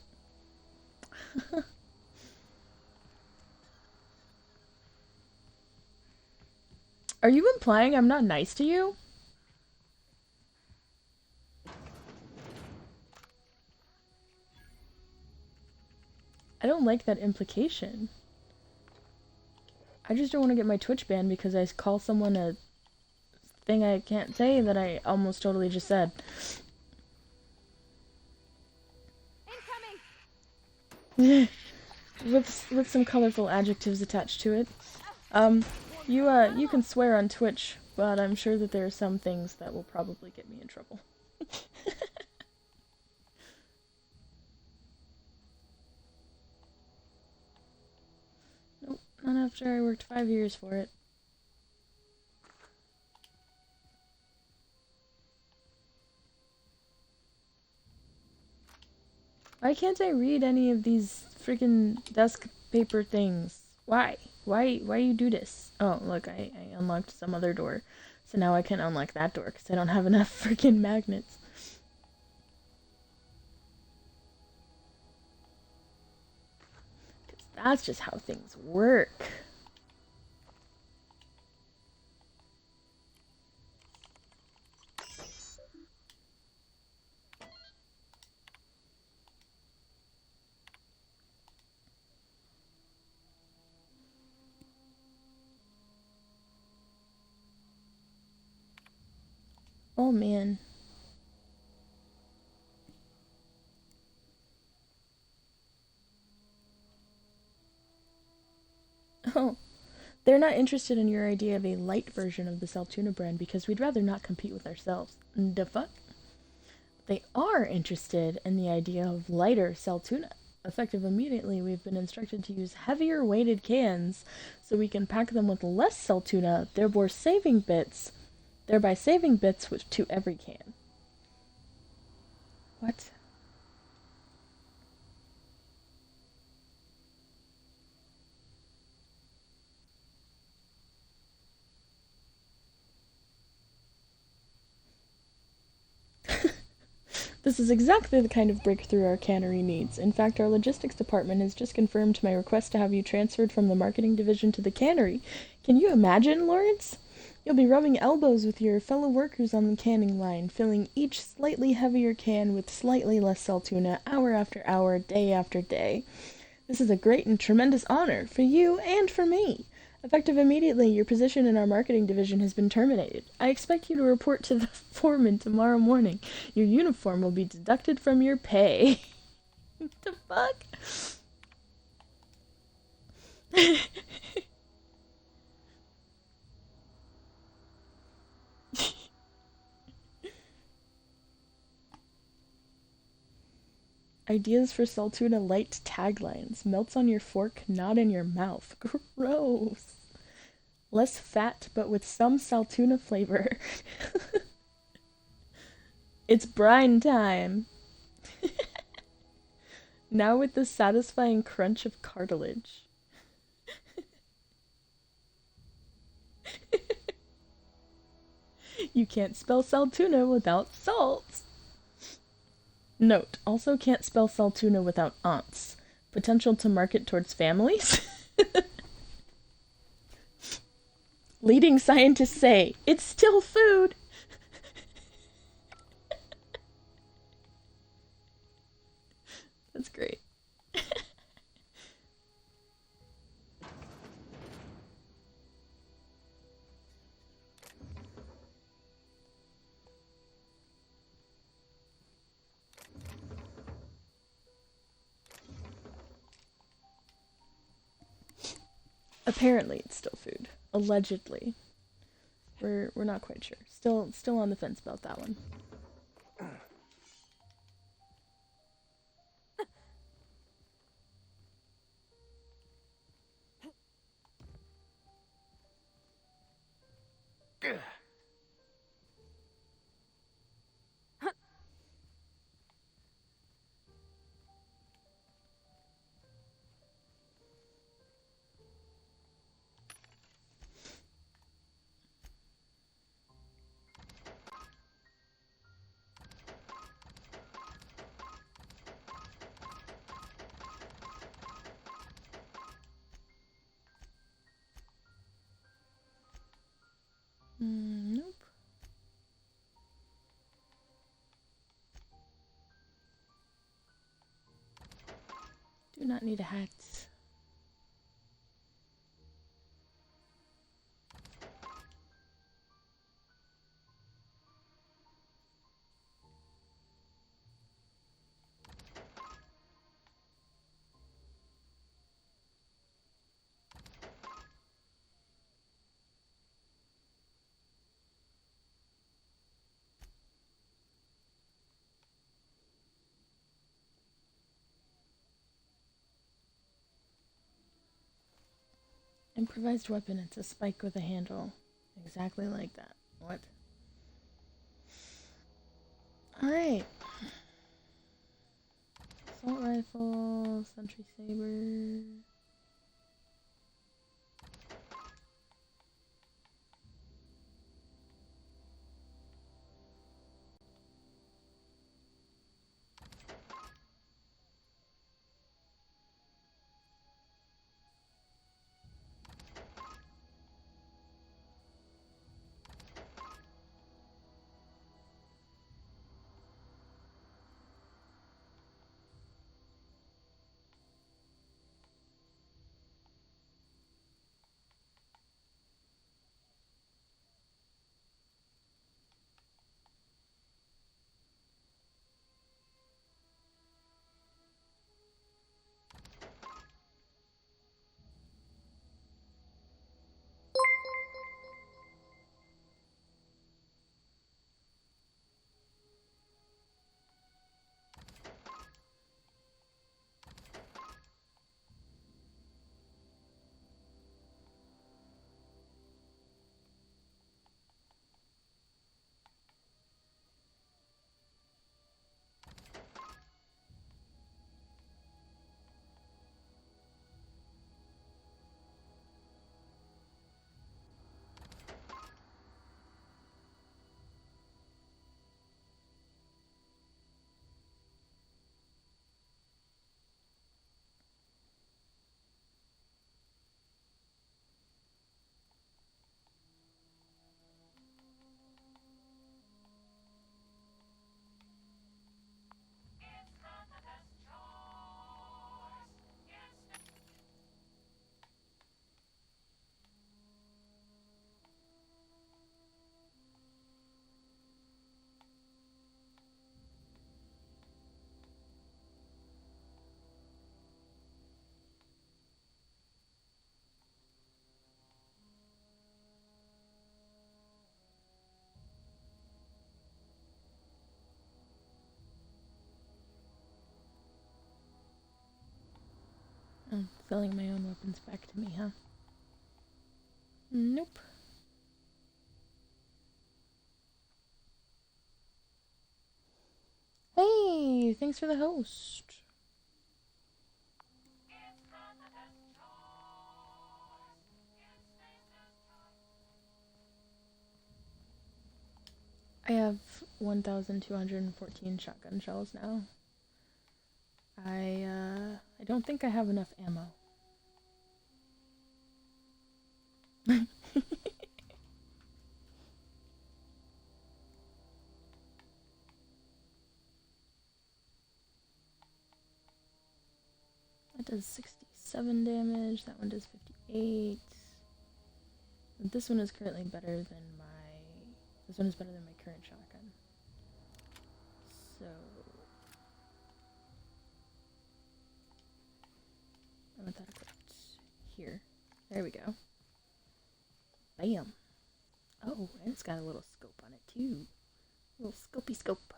Are you implying I'm not nice to you? I don't like that implication. I just don't want to get my Twitch banned because I call someone a thing I can't say that I almost totally just said. with some colorful adjectives attached to it. You can swear on Twitch, but I'm sure that there are some things that will probably get me in trouble. Nope, not after I worked 5 years for it. Why can't I read any of these freaking desk paper things? Why? Why you do this? Oh, look, I unlocked some other door. So now I can unlock that door because I don't have enough freaking magnets. Because that's just how things work. Oh man. Oh, they're not interested in your idea of a light version of the Saltuna brand because we'd rather not compete with ourselves. The fuck? They are interested in the idea of lighter Saltuna. Effective immediately, we've been instructed to use heavier weighted cans so we can pack them with less Saltuna, thereby saving bits to every can. What? This is exactly the kind of breakthrough our cannery needs. In fact, our logistics department has just confirmed my request to have you transferred from the marketing division to the cannery. Can you imagine, Lawrence? You'll be rubbing elbows with your fellow workers on the canning line, filling each slightly heavier can with slightly less Saltuna, hour after hour, day after day. This is a great and tremendous honor for you and for me. Effective immediately, your position in our marketing division has been terminated. I expect you to report to the foreman tomorrow morning. Your uniform will be deducted from your pay. What the fuck? Ideas for Saltuna Light taglines. Melts on your fork, not in your mouth. Gross. Less fat, but with some Saltuna flavor. It's brine time. Now with the satisfying crunch of cartilage. You can't spell Saltuna without salt. Note, also can't spell Saltuna without aunts. Potential to market towards families? Leading scientists say, it's still food! That's great. Apparently it's still food. Allegedly. We're not quite sure. Still on the fence about that one. Nope. Do not need a hat. Improvised weapon. It's a spike with a handle. Exactly like that. What? Alright. Assault rifle, sentry saber. Oh, selling my own weapons back to me, huh? Nope. Hey, thanks for the host. I have 1,214 shotgun shells now. I don't think I have enough ammo. That does 67 damage, that one does 58. This one is currently better than this one is better than my current shotgun. So I want that equipped here. There we go. Bam. Oh, and it's got a little scope on it too. A little scopey scope.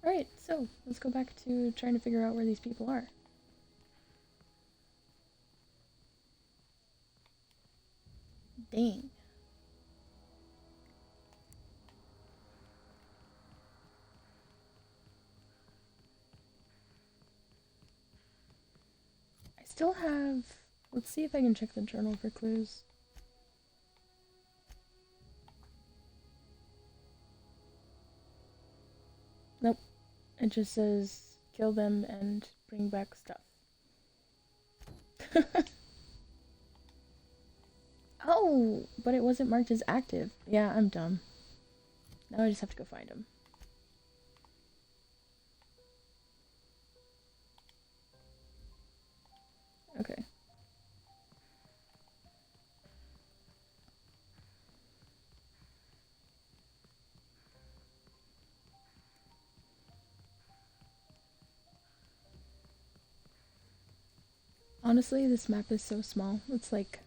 Alright, so let's go back to trying to figure out where these people are. Dang. I still have... Let's see if I can check the journal for clues. Nope. It just says kill them and bring back stuff. Oh, but it wasn't marked as active. Yeah, I'm dumb. Now I just have to go find him. Okay. Honestly, this map is so small. It's like...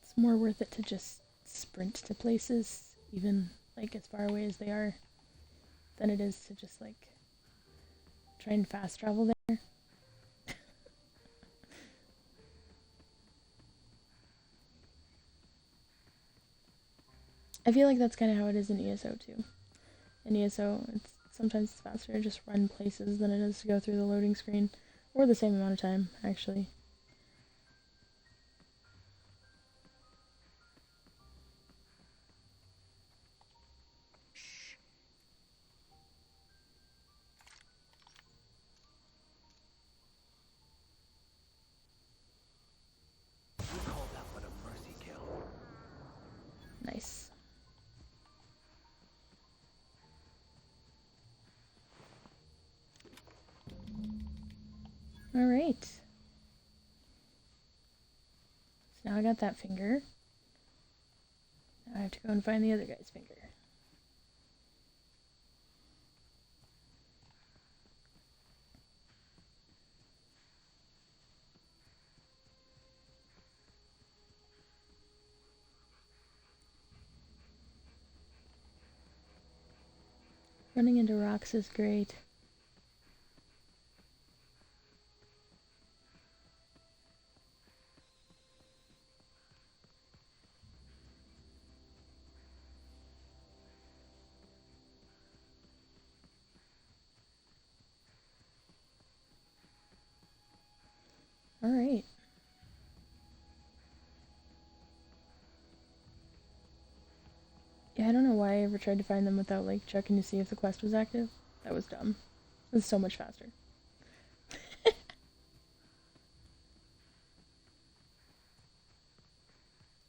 It's more worth it to just sprint to places, even like as far away as they are, than it is to just like try and fast travel there. I feel like that's kind of how it is in ESO too. In ESO, sometimes it's faster to just run places than it is to go through the loading screen, or the same amount of time actually. Nice. All right. So now I got that finger. Now I have to go and find the other guy's finger. Running into rocks is great. All right. Yeah, I don't know why I ever tried to find them without like checking to see if the quest was active. That was dumb. It was so much faster.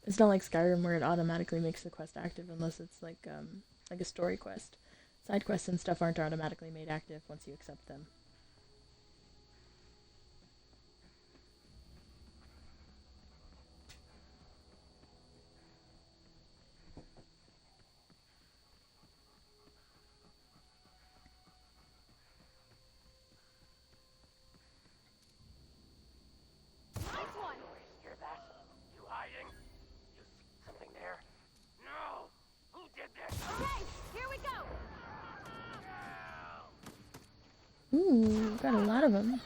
It's not like Skyrim where it automatically makes the quest active unless it's like a story quest. Side quests and stuff aren't automatically made active once you accept them. Ooh, got a lot of them.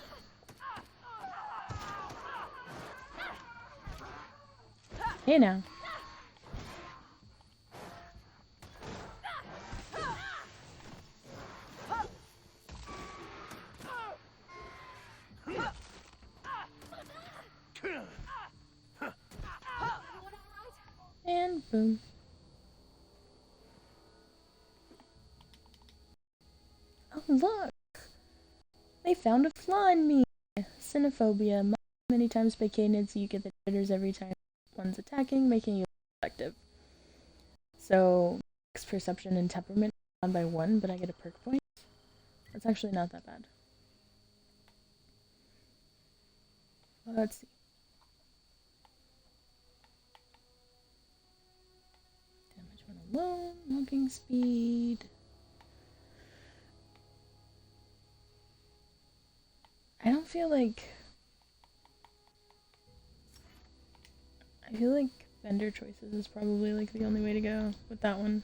Hey now. Boom. Oh, look! They found a flaw in me! Cynophobia. Many times by canids, you get the jitters every time one's attacking, making you effective. So, perception and temperament down by 1, but I get a perk point. That's actually not that bad. Let's see. Damage when alone, walking speed. I don't feel like... I feel like vendor choices is probably like the only way to go with that one.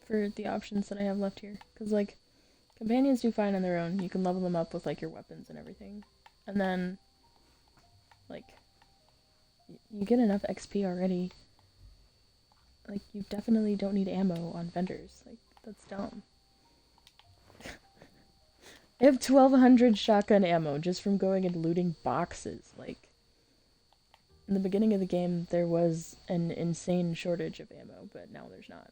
For the options that I have left here. Because like, companions do fine on their own. You can level them up with like your weapons and everything. And then, like, you get enough XP already. Like, you definitely don't need ammo on vendors. Like, that's dumb. I have 1200 shotgun ammo just from going and looting boxes. Like, in the beginning of the game, there was an insane shortage of ammo, but now there's not.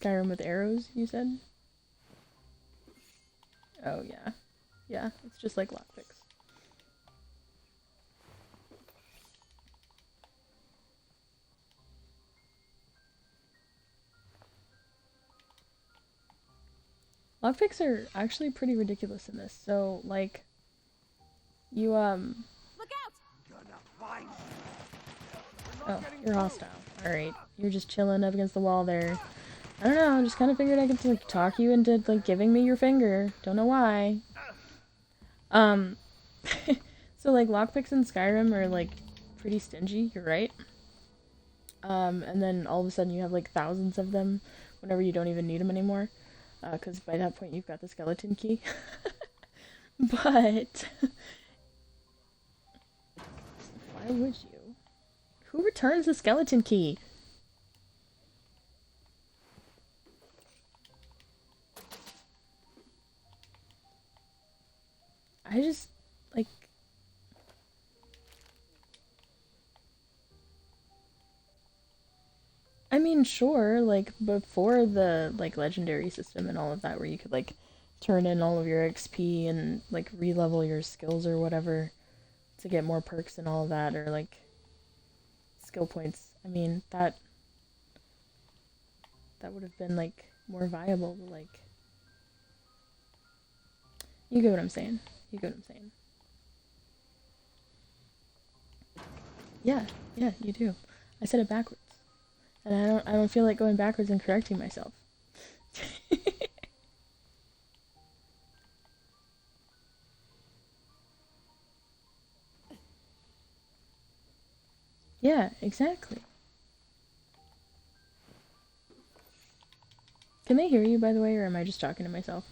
Skyrim with arrows, you said? Oh, yeah. Yeah, it's just like lockpicks. Lockpicks are actually pretty ridiculous in this. So, like, you,
Look out!
Oh, you're hostile. Alright, you're just chilling up against the wall there. I don't know, I just kind of figured I could, like, talk you into, like, giving me your finger. Don't know why. So, like, lockpicks in Skyrim are, like, pretty stingy, you're right. And then all of a sudden you have, like, thousands of them whenever you don't even need them anymore. Because by that point you've got the skeleton key. But... why would you? Who returns the skeleton key? I just, like... I mean, sure, like, before the, like, legendary system and all of that, where you could, like, turn in all of your XP and, like, re-level your skills or whatever to get more perks and all of that, or, like, skill points. I mean, that would have been, like, more viable, but, like... You get what I'm saying. You get what I'm saying. Yeah, you do. I said it backwards. And I don't feel like going backwards and correcting myself. Yeah, exactly. Can they hear you, by the way, or am I just talking to myself?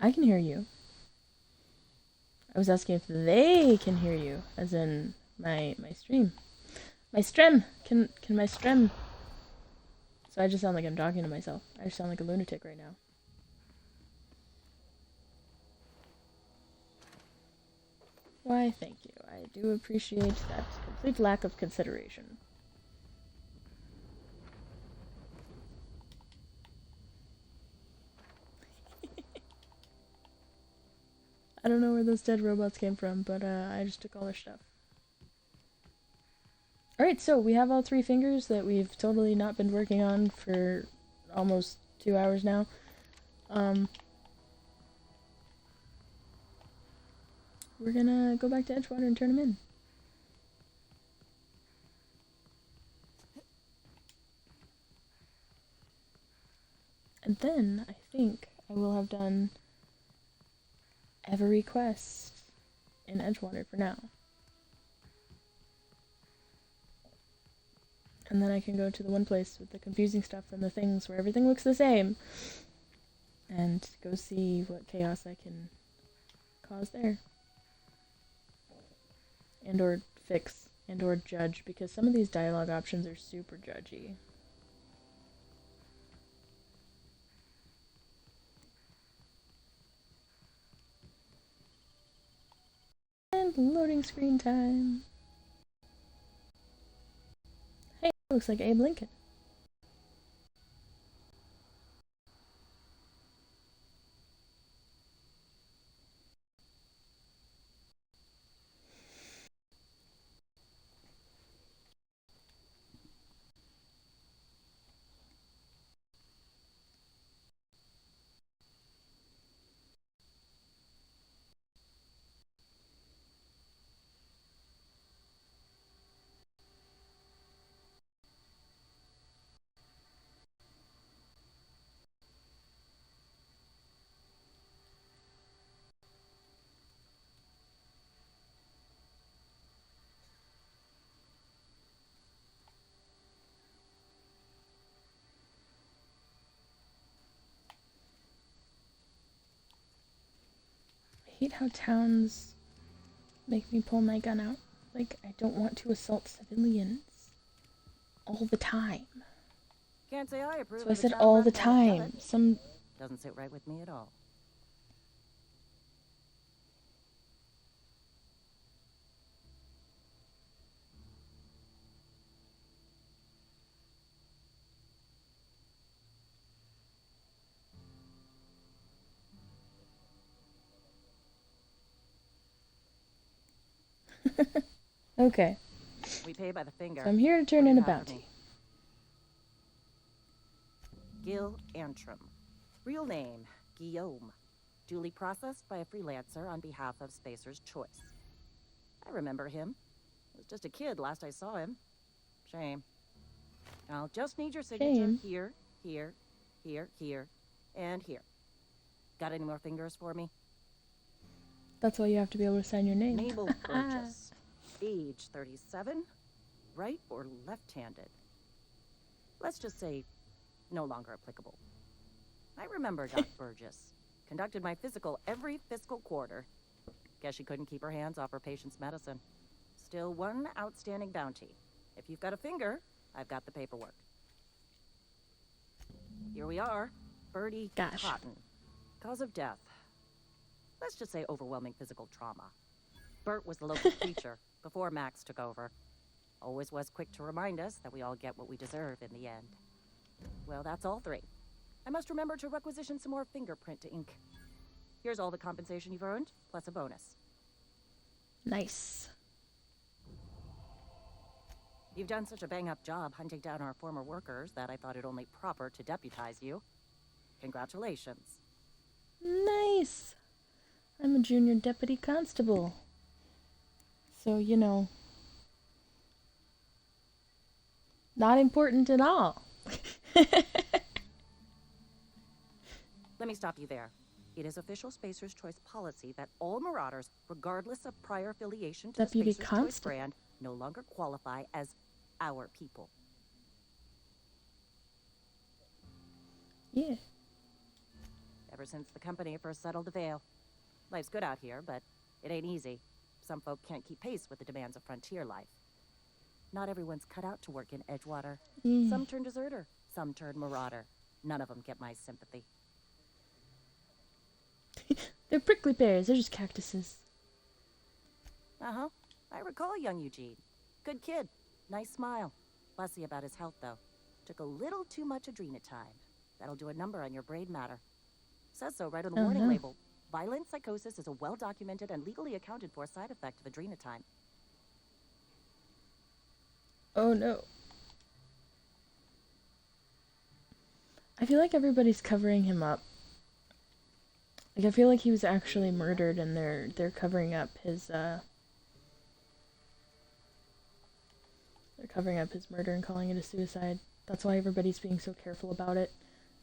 I can hear you. I was asking if they can hear you, as in my stream. My stream! Can my stream... So I just sound like I'm talking to myself. I just sound like a lunatic right now. Why, thank you. I do appreciate that complete lack of consideration. I don't know where those dead robots came from, but I just took all their stuff. Alright, so we have all 3 fingers that we've totally not been working on for almost 2 hours now. We're gonna go back to Edgewater and turn them in. And then, I think, I will have done every quest in Edgewater for now. And then I can go to the one place with the confusing stuff and the things where everything looks the same. and go see what chaos I can cause there. And or fix, and or judge, because some of these dialogue options are super judgy. And loading screen time. Hey, looks like Abe Lincoln. I hate how towns make me pull my gun out. Like, I don't want to assault civilians all the time.
Can't say I approve.
So I said all the time. Some
doesn't sit right with me at all.
Okay.
We pay by the finger.
So I'm here to turn in a bounty.
Gil Antrim. Real name, Guillaume. Duly processed by a freelancer on behalf of Spacer's Choice. I remember him. I was just a kid last I saw him. Shame. I'll just need your signature
Shame.
here, here, here, here, and here. Got any more fingers for me?
That's why you have to be able to sign your name.
Mabel Burgess. Age 37. Right or left-handed? Let's just say no longer applicable. I remember Doc Burgess. Conducted my physical every fiscal quarter. Guess she couldn't keep her hands off her patient's medicine. Still one outstanding bounty. If you've got a finger, I've got the paperwork. Here we are. Birdie Cotton. Cause of death. Let's just say overwhelming physical trauma. Bert was the local preacher before Max took over. Always was quick to remind us that we all get what we deserve in the end. Well, that's all three. I must remember to requisition some more fingerprint to ink. Here's all the compensation you've earned, plus a bonus.
Nice.
You've done such a bang-up job hunting down our former workers that I thought it only proper to deputize you. Congratulations.
Nice. I'm a junior deputy constable. So, you know, not important at all.
Let me stop you there. It is official Spacer's Choice policy that all Marauders, regardless of prior affiliation to
Deputy
the Spacer's Choice
Constable.
brand, no longer qualify as our people.
Yeah.
Ever since the company first settled the Vale. Life's good out here, but it ain't easy. Some folk can't keep pace with the demands of frontier life. Not everyone's cut out to work in Edgewater.
Mm.
Some turn deserter, some turn marauder. None of them get my sympathy.
They're prickly pears. They're just cactuses.
Uh-huh. I recall young Eugene. Good kid. Nice smile. Fussy about his health, though. Took a little too much adrenatime. That'll do a number on your brain matter. Says so right on the warning label. Violent psychosis is a well-documented and legally accounted for side effect of adrenatime.
Oh no. I feel like everybody's covering him up. Like, I feel like he was actually murdered and they're covering up his they're covering up his murder and calling it a suicide. That's why everybody's being so careful about it.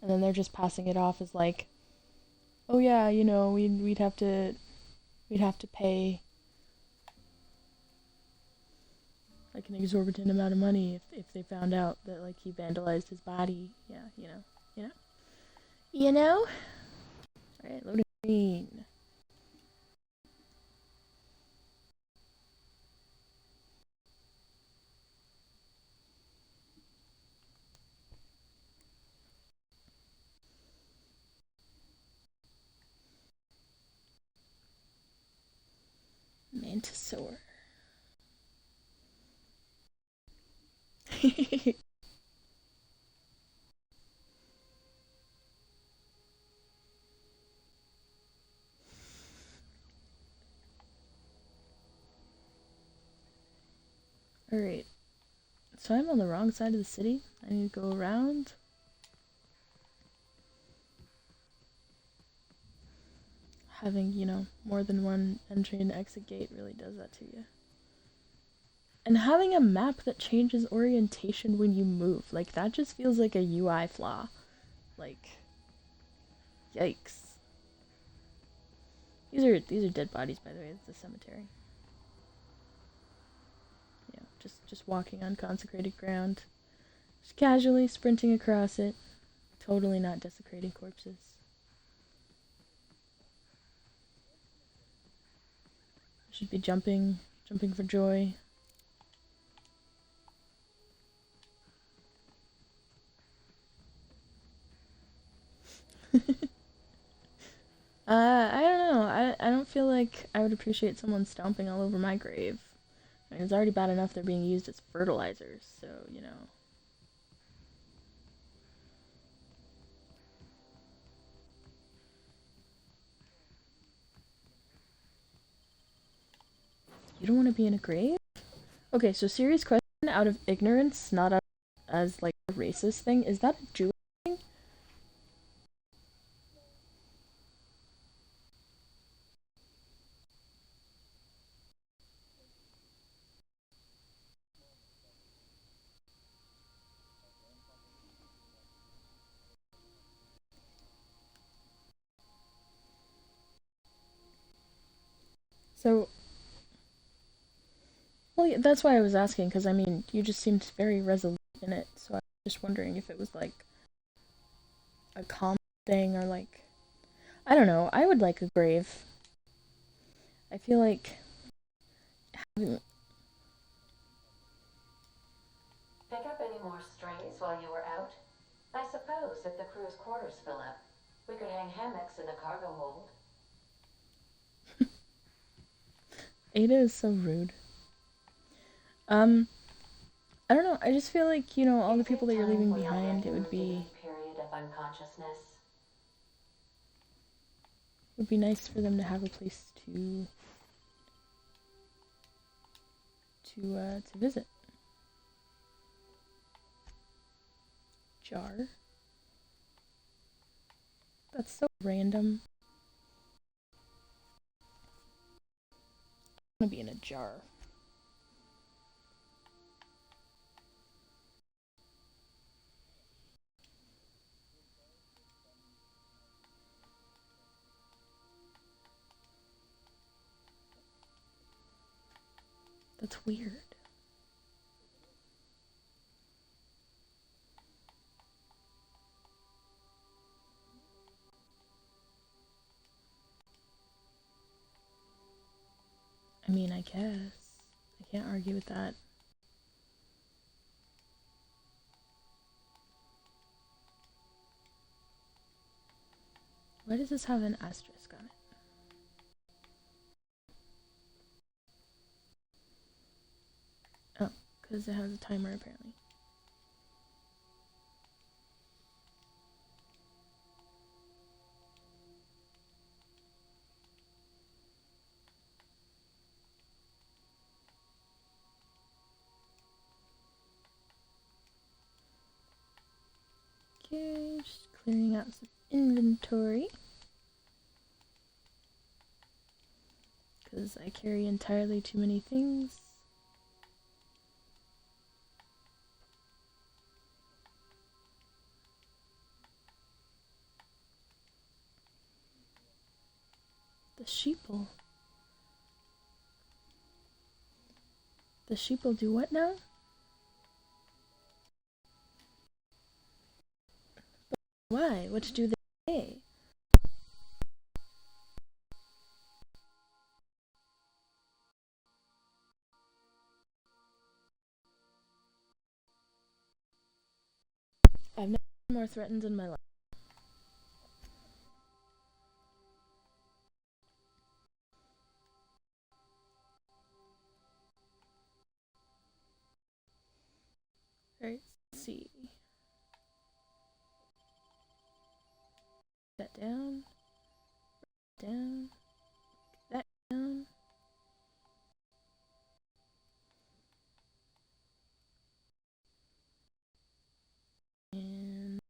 And then they're just passing it off as like, oh yeah, you know, we'd have to pay like an exorbitant amount of money if they found out that like he vandalized his body. Yeah, you know. Alright, loading screen. Mantisaur. Alright. So I'm on the wrong side of the city. I need to go around. Having, you know, more than one entry and exit gate really does that to you. And having a map that changes orientation when you move, like, that just feels like a UI flaw. Like, yikes. These are dead bodies, by the way. It's a cemetery. Yeah, just walking on consecrated ground. Just casually sprinting across it. Totally not desecrating corpses. Should be jumping for joy. I don't know. I don't feel like I would appreciate someone stomping all over my grave. I mean, it's already bad enough they're being used as fertilizers, so, you know. You don't want to be in a grave? Okay, so serious question out of ignorance, not as like a racist thing. Is that a Jewish thing? So, well, yeah, that's why I was asking, because I mean, you just seemed very resolute in it, so I was just wondering if it was like a common thing or like, I don't know. I would like a grave. I feel like having...
Pick up any more strays while you were out? I suppose if the crew's quarters fill up, we could hang hammocks in the cargo hold.
Ada is so rude. I don't know, I just feel like, you know, all the people that you're leaving behind, it would be...
period of unconsciousness.
It would be nice for them to have a place to visit. Jar. That's so random. I want to be in a jar. That's weird. I mean, I guess. I can't argue with that. Why does this have an asterisk on it? Oh, because it has a timer apparently. Okay, just clearing out some inventory. Because I carry entirely too many things. The sheeple. The sheeple do what now? But why? What do they say? more threatened in my life. Alright, let's see. That down. Down. That down. And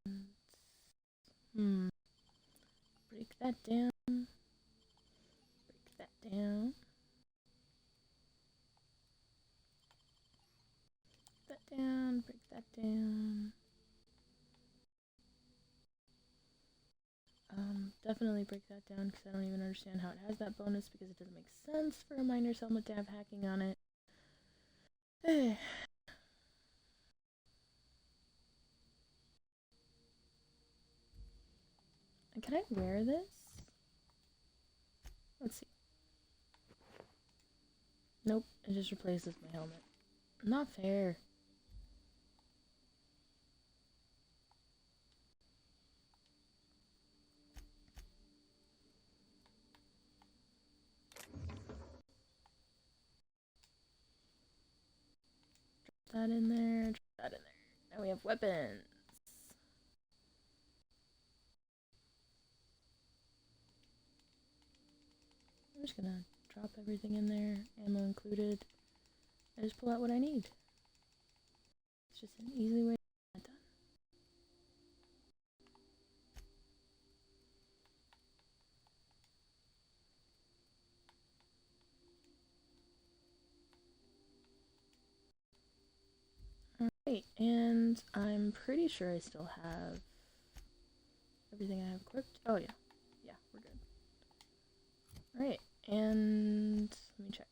break that down. Break that down. That down, break that down. Definitely break that down because I don't even understand how it has that bonus because it doesn't make sense for a miner's helmet to have hacking on it. And can I wear this? Let's see. Nope, it just replaces my helmet. Not fair. Drop that in there, drop that in there. Now we have weapons. I'm just gonna drop everything in there, ammo included. I just pull out what I need. It's just an easy way to get that done. Alright, and I'm pretty sure I still have everything I have equipped. Oh yeah. Yeah, we're good. Alright, and let me check.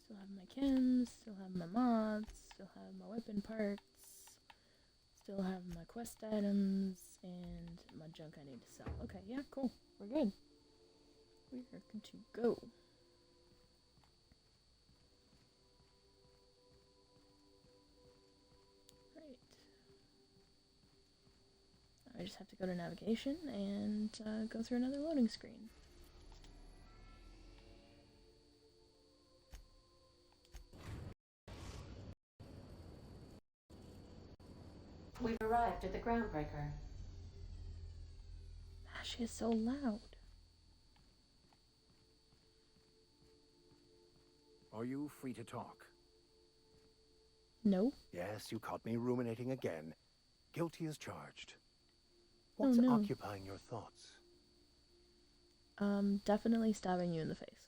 Still have my chems, still have my mods, still have my weapon parts, still have my quest items, and my junk I need to sell. Okay, yeah, cool. We're good. We are good to go. Right. I just have to go to navigation and go through another loading screen.
We've arrived at the groundbreaker.
She is so loud.
Are you free to talk?
No.
Yes, you caught me ruminating again. Guilty as charged. What's
no.
occupying your thoughts?
Definitely stabbing you in the face.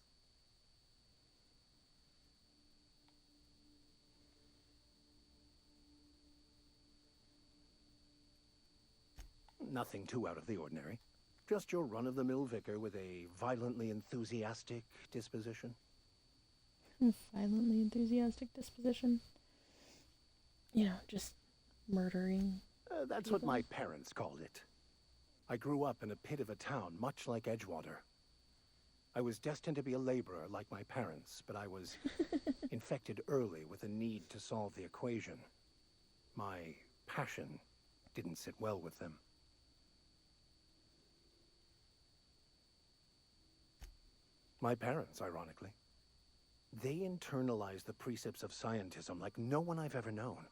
Nothing too out of the ordinary. Just your run-of-the-mill vicar with a violently enthusiastic disposition.
Violently enthusiastic disposition. You know, just murdering.
That's
people.
what my parents called it. I grew up in a pit of a town much like Edgewater. I was destined to be a laborer like my parents, but I was infected early with a need to solve the equation. My passion didn't sit well with them. My parents, ironically. They internalized the precepts of scientism like no one I've ever known.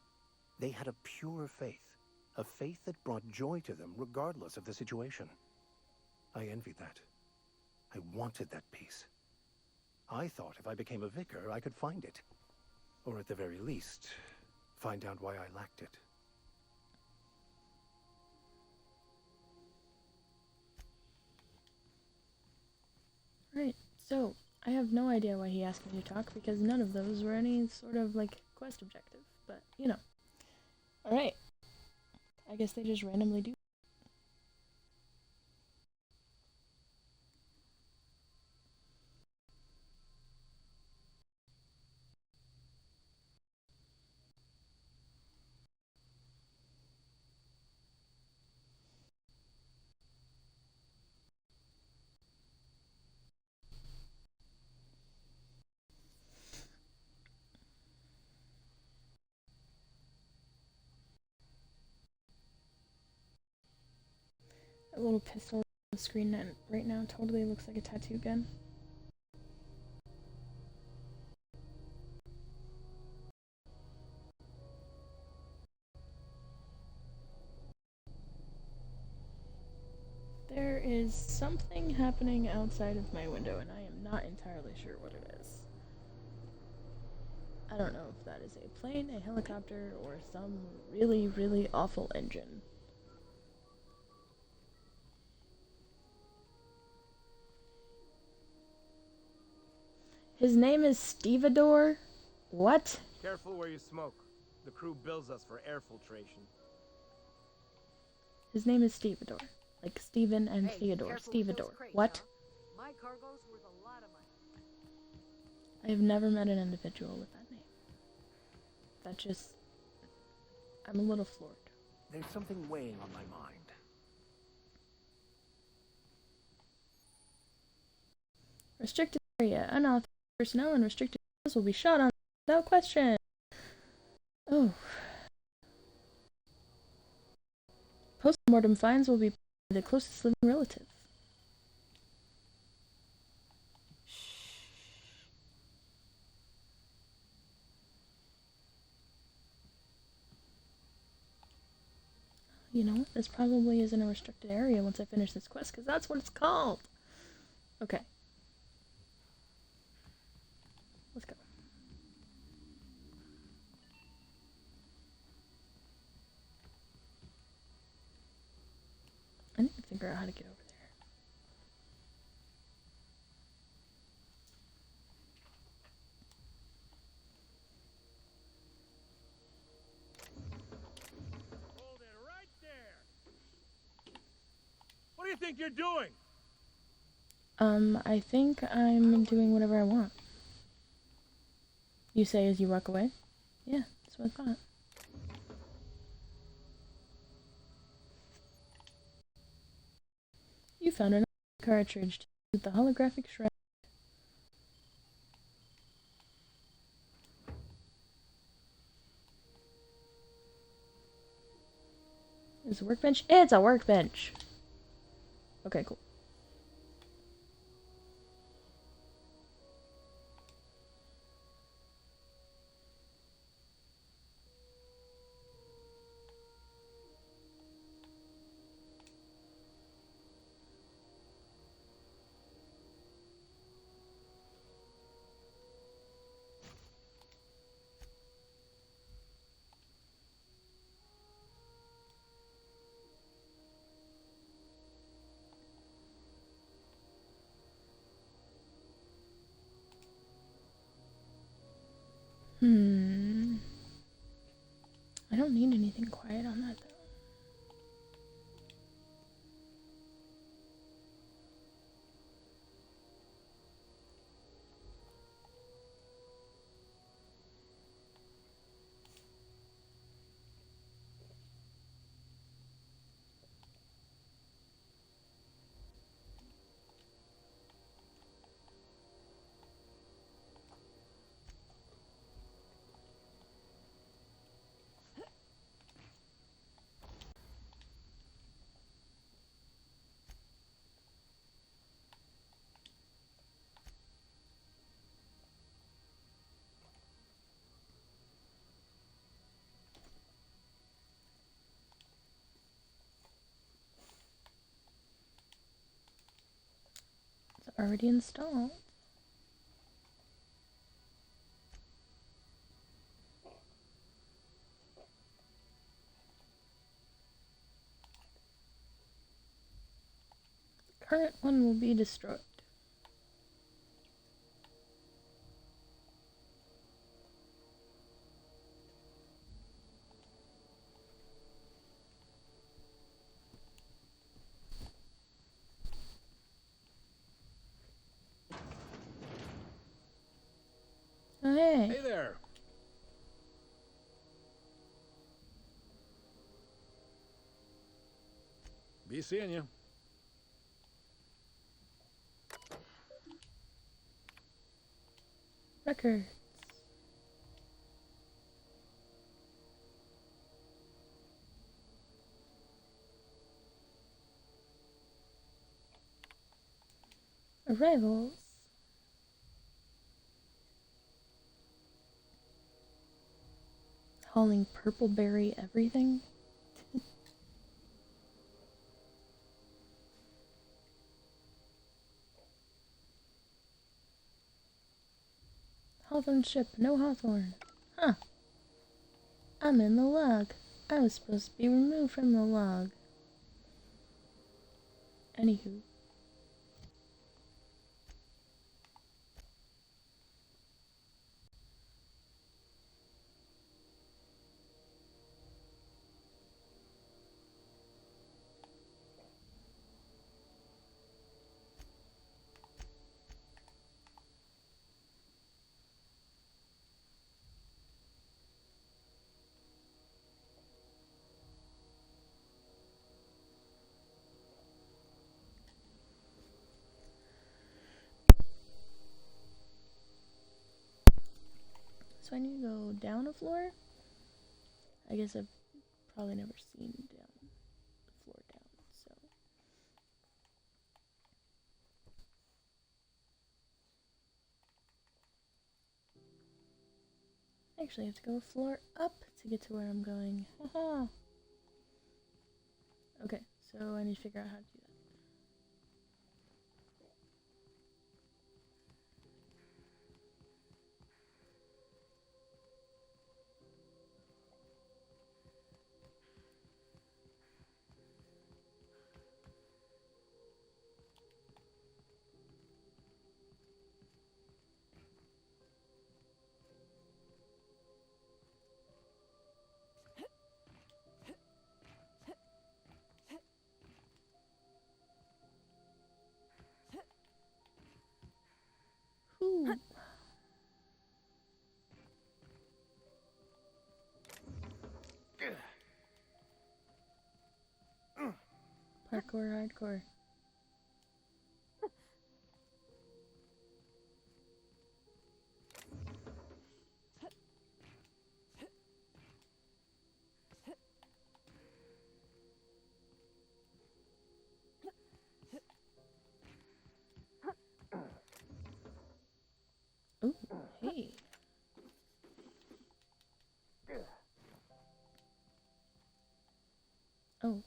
They had a pure faith, a faith that brought joy to them regardless of the situation. I envied that. I wanted that peace. I thought if I became a vicar, I could find it. Or at the very least, find out why I lacked it.
Right, so I have no idea why he asked me to talk because none of those were any sort of like quest objective, but you know. Alright. I guess they just randomly do. The little pistol on the screen right now totally looks like a tattoo gun. There is something happening outside of my window, and I am not entirely sure what it is. I don't know if that is a plane, a helicopter, or some really, really awful engine. His name is Stevedore? What?
Careful where you smoke. The crew bills us for air filtration.
His name is Stevedore. Like Stephen and
Hey,
Theodore.
careful with those
Stevedore.
crates,
What?
huh? My cargo's worth a lot of money.
I have never met an individual with that name. That just... I'm a little floored.
There's something weighing on my mind.
Restricted area. Unauthorized personnel in restricted areas will be shot on without question. Oh. Post-mortem finds will be paid by the closest living relative. You know what? This probably isn't a restricted area once I finish this quest, because that's what it's called. Okay. Let's go. I need to figure out how to get over there.
Hold it right there! What do you think you're doing?
I think I'm doing whatever I want. You say as you walk away? Yeah, that's what I thought. You found another cartridge with the holographic shroud. Is it a workbench? It's a workbench! Okay, cool. I don't need anything quiet on that, though. It's already installed. The current one will be destroyed. Oh, hey.
Hey there! Be seeing you.
Records. Arrivals. Hauling purpleberry everything. Hawthorne ship, no Hawthorne. Huh. I'm in the log. I was supposed to be removed from the log. Anywho. So I need to go down a floor? I guess I've probably never seen down the floor down, so. I actually have to go a floor up to get to where I'm going. Haha. Okay, so I need to figure out how to do that. Ooh. Parkour hardcore. Ooh, hey. Oh.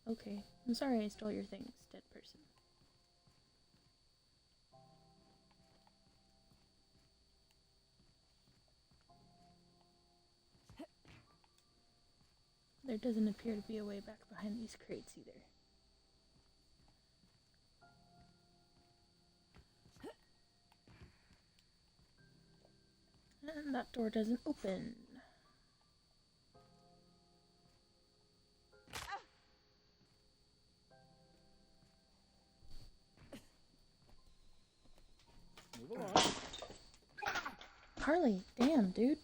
Okay. I'm sorry I stole your things, dead person. There doesn't appear to be a way back behind these crates either. And that door doesn't open.
Move along.
Harley, damn, dude.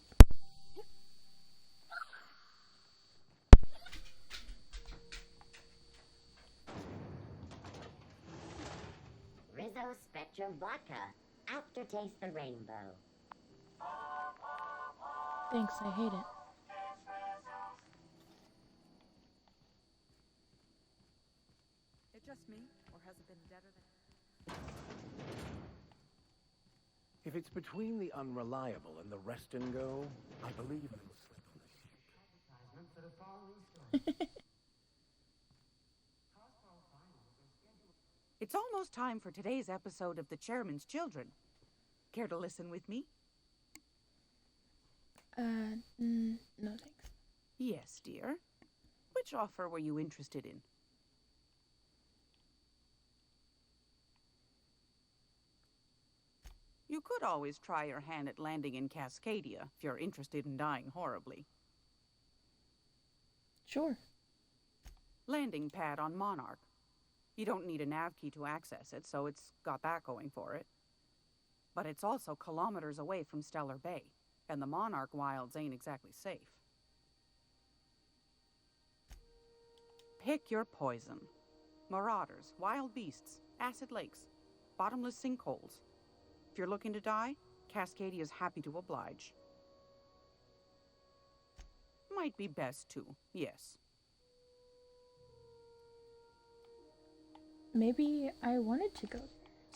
Rizzo Spectrum Vodka. Aftertaste the rainbow.
Thanks, I hate it.
It just me, or has it been deader than...
If it's between the unreliable and the rest and go, I believe in
It's almost time for today's episode of The Chairman's Children. Care to listen with me?
No thanks.
Yes, dear. Which offer were you interested in? You could always try your hand at landing in Cascadia if you're interested in dying horribly.
Sure.
Landing pad on Monarch. You don't need a nav key to access it, so it's got that going for it. But it's also kilometers away from Stellar Bay, and the Monarch wilds ain't exactly safe. Pick your poison. Marauders, wild beasts, acid lakes, bottomless sinkholes. If you're looking to die, Cascadia is happy to oblige. Might be best too, yes.
Maybe I wanted to go there,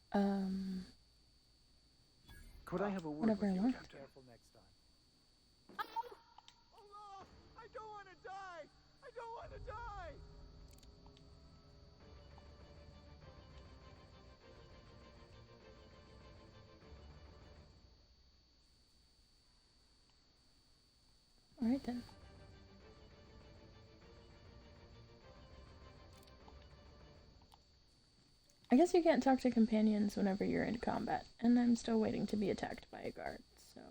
Could I have a word
whatever
with
I
you,
want.
Captain?
Careful next time. Allah! I don't want to die! I don't want to die!
Alright then. I guess you can't talk to companions whenever you're in combat, and I'm still waiting to be attacked by a guard, so...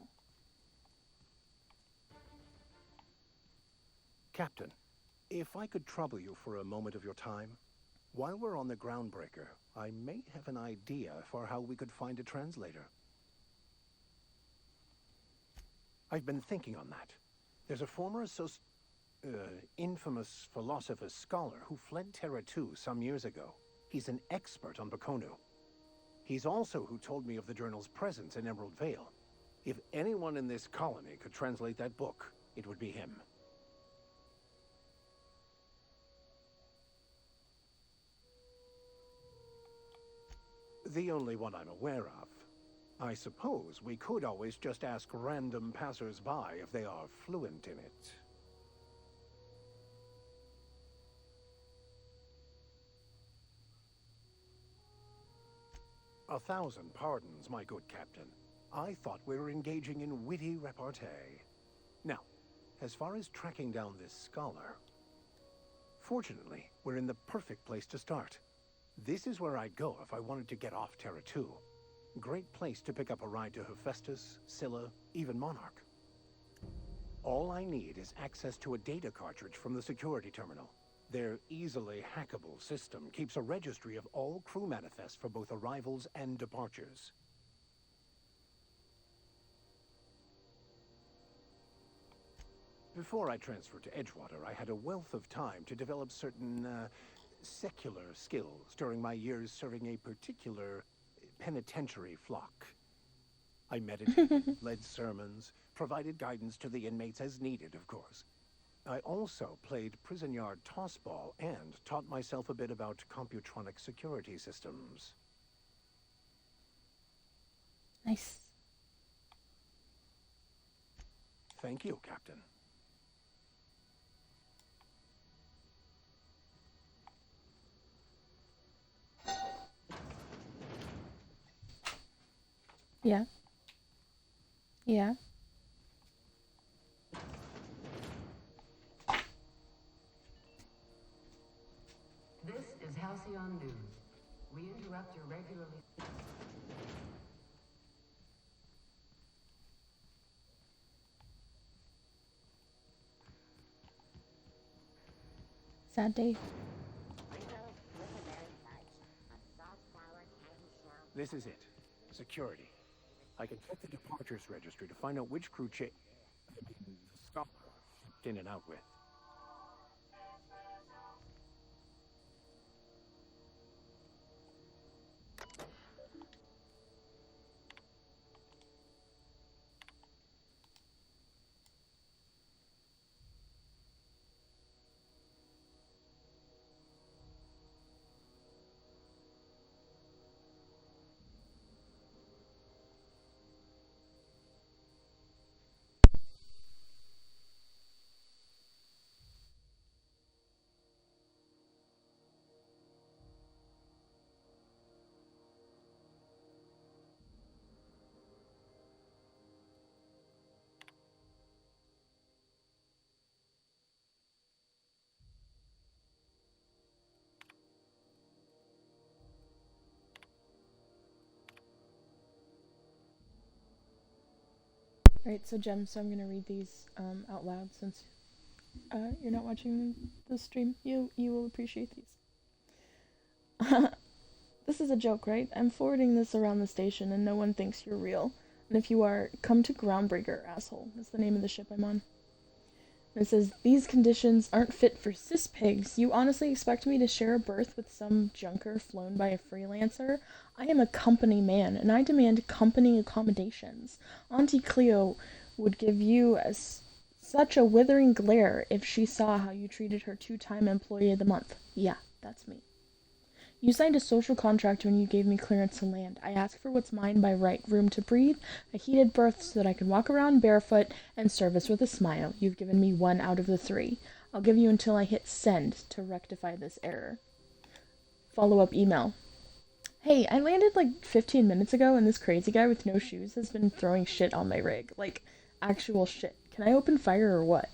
Captain, if I could trouble you for a moment of your time, while we're on the groundbreaker, I may have an idea for how we could find a translator. I've been thinking on that. There's a former infamous philosopher scholar who fled Terra 2 some years ago. He's an expert on Bakonu. He's also who told me of the journal's presence in Emerald Vale. If anyone in this colony could translate that book, it would be him. The only one I'm aware of. I suppose we could always just ask random passers-by if they are fluent in it. A thousand pardons, my good captain. I thought we were engaging in witty repartee. Now, as far as tracking down this scholar, fortunately, we're in the perfect place to start. This is where I'd go if I wanted to get off Terra 2. Great place to pick up a ride to Hephaestus, Scylla, even Monarch. All I need is access to a data cartridge from the security terminal. Their easily hackable system keeps a registry of all crew manifests for both arrivals and departures. Before I transferred to Edgewater, I had a wealth of time to develop certain, secular skills during my years serving a particular penitentiary flock. I meditated, led sermons, provided guidance to the inmates as needed, of course. I also played prison yard tossball and taught myself a bit about computronic security systems.
Nice.
Thank you, Captain.
Yeah. Yeah.
This is Halcyon News. We interrupt your regularly...
Sad day.
This is it. Security. I can check the departures registry to find out which crew the scholar in and out with.
Alright, so Jem, so I'm gonna read these out loud since you're not watching the stream. You will appreciate these. This is a joke, right? I'm forwarding this around the station and no one thinks you're real. And if you are, come to Groundbreaker, asshole. That's the name of the ship I'm on. And it says, these conditions aren't fit for cis pigs. You honestly expect me to share a berth with some junker flown by a freelancer? I am a company man, and I demand company accommodations. Auntie Cleo would give you such a withering glare if she saw how you treated her 2-time employee of the month. Yeah, that's me. You signed a social contract when you gave me clearance to land. I ask for what's mine by right: room to breathe, a heated berth so that I can walk around barefoot, and service with a smile. You've given me 1 out of the 3. I'll give you until I hit send to rectify this error. Follow-up email. Hey, I landed like 15 minutes ago and this crazy guy with no shoes has been throwing shit on my rig. Like, actual shit. Can I open fire or what?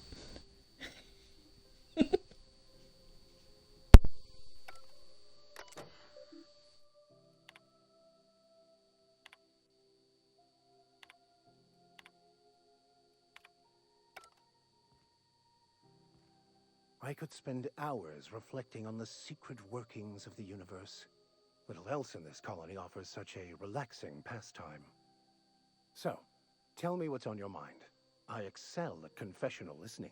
I could spend hours reflecting on the secret workings of the universe. Little else in this colony offers such a relaxing pastime. So, tell me what's on your mind. I excel at confessional listening.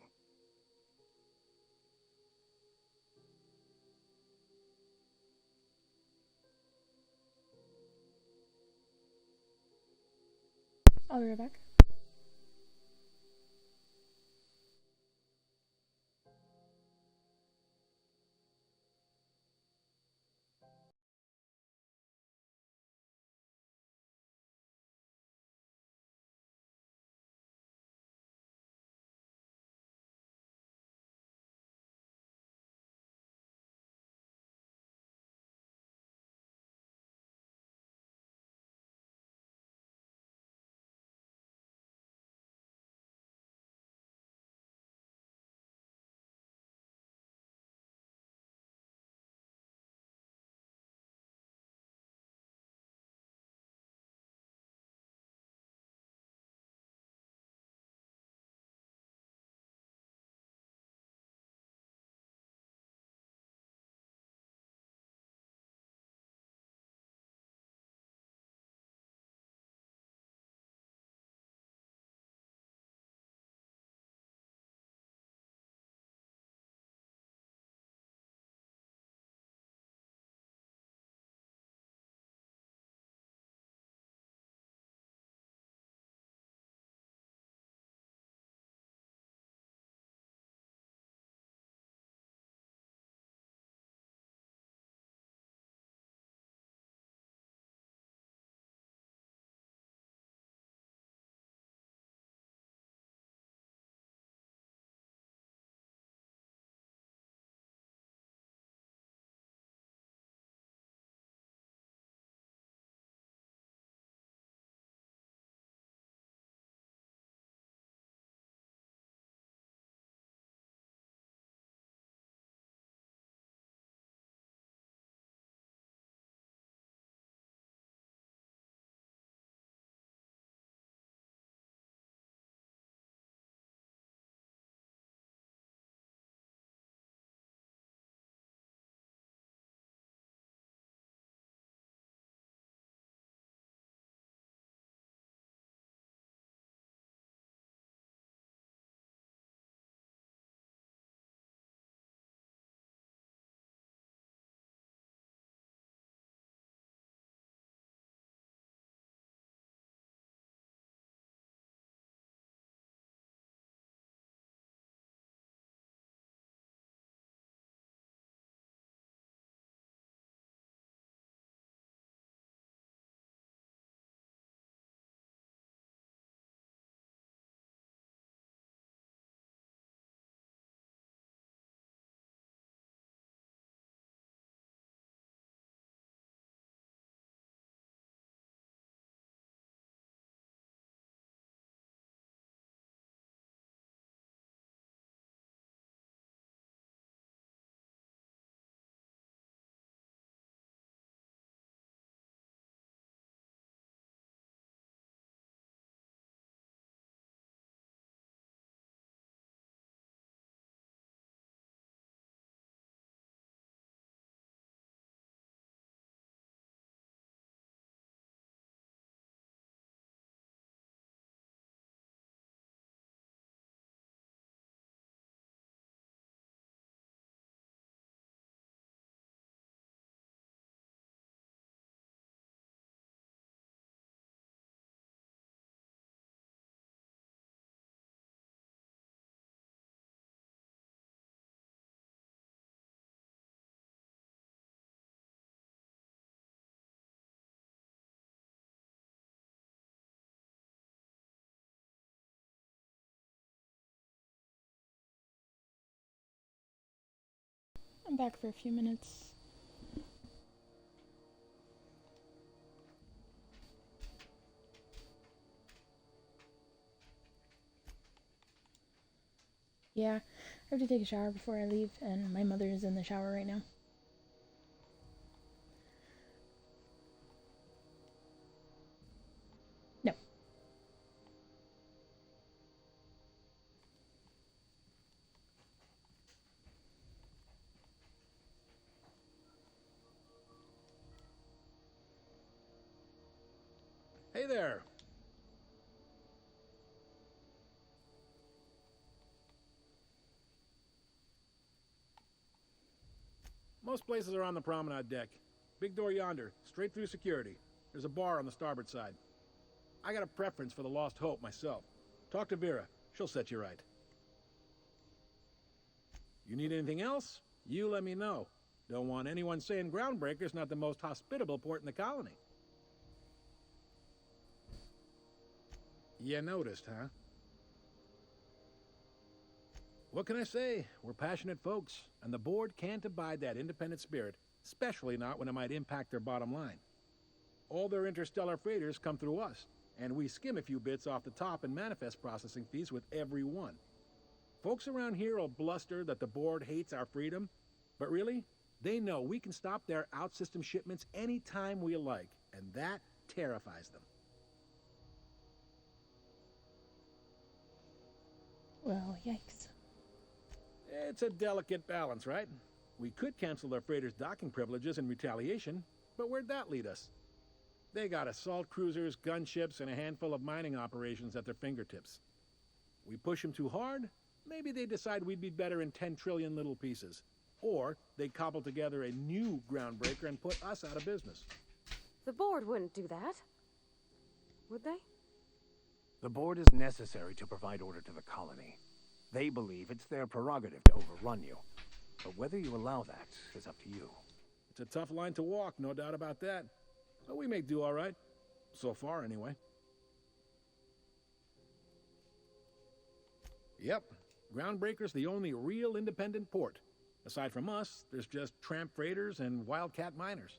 I'll be right back. I'm back for a few minutes. Yeah, I have to take a shower before I leave, and my mother is in the shower right now. No.
Hey there. Most places are on the promenade deck. Big door yonder, straight through security. There's a bar on the starboard side. I got a preference for the Lost Hope myself. Talk to Vera. She'll set you right. You need anything else? You let me know. Don't want anyone saying Groundbreaker's not the most hospitable port in the colony. You noticed, huh? What can I say? We're passionate folks, and the board can't abide that independent spirit, especially not when it might impact their bottom line. All their interstellar freighters come through us, and we skim a few bits off the top in manifest processing fees with every one. Folks around here will bluster that the board hates our freedom, but really, they know we can stop their out-system shipments anytime we like, and that terrifies them.
Well, yikes.
It's a delicate balance, right? We could cancel their freighters' docking privileges in retaliation, but where'd that lead us? They got assault cruisers, gunships, and a handful of mining operations at their fingertips. We push them too hard, maybe they decide we'd be better in 10 trillion little pieces. Or they cobble together a new Groundbreaker and put us out of business.
The board wouldn't do that. Would they?
The board is necessary to provide order to the colony. They believe it's their prerogative to overrun you. But whether you allow that is up to you.
It's a tough line to walk, no doubt about that. But we make do all right. So far, anyway. Yep, Groundbreaker's the only real independent port. Aside from us, there's just tramp freighters and wildcat miners.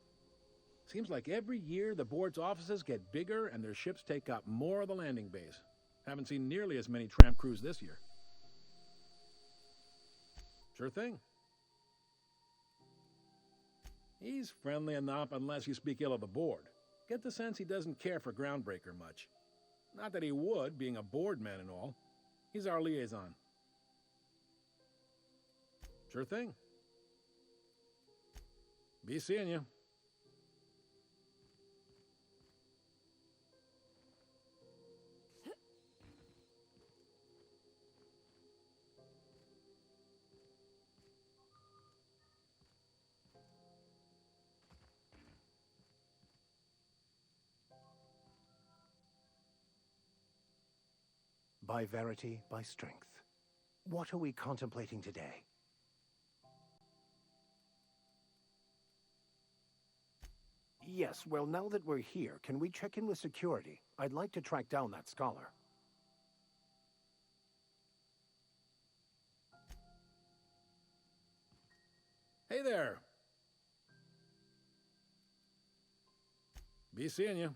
Seems like every year the board's offices get bigger and their ships take up more of the landing bays. Haven't seen nearly as many tramp crews this year. Sure thing. He's friendly enough unless you speak ill of the board. Get the sense he doesn't care for Groundbreaker much. Not that he would, being a board man and all. He's our liaison. Sure thing. Be seeing you.
By verity, by strength. What are we contemplating today? Yes, well, now that we're here, can we check in with security? I'd like to track down that scholar.
Hey there. Be seeing you.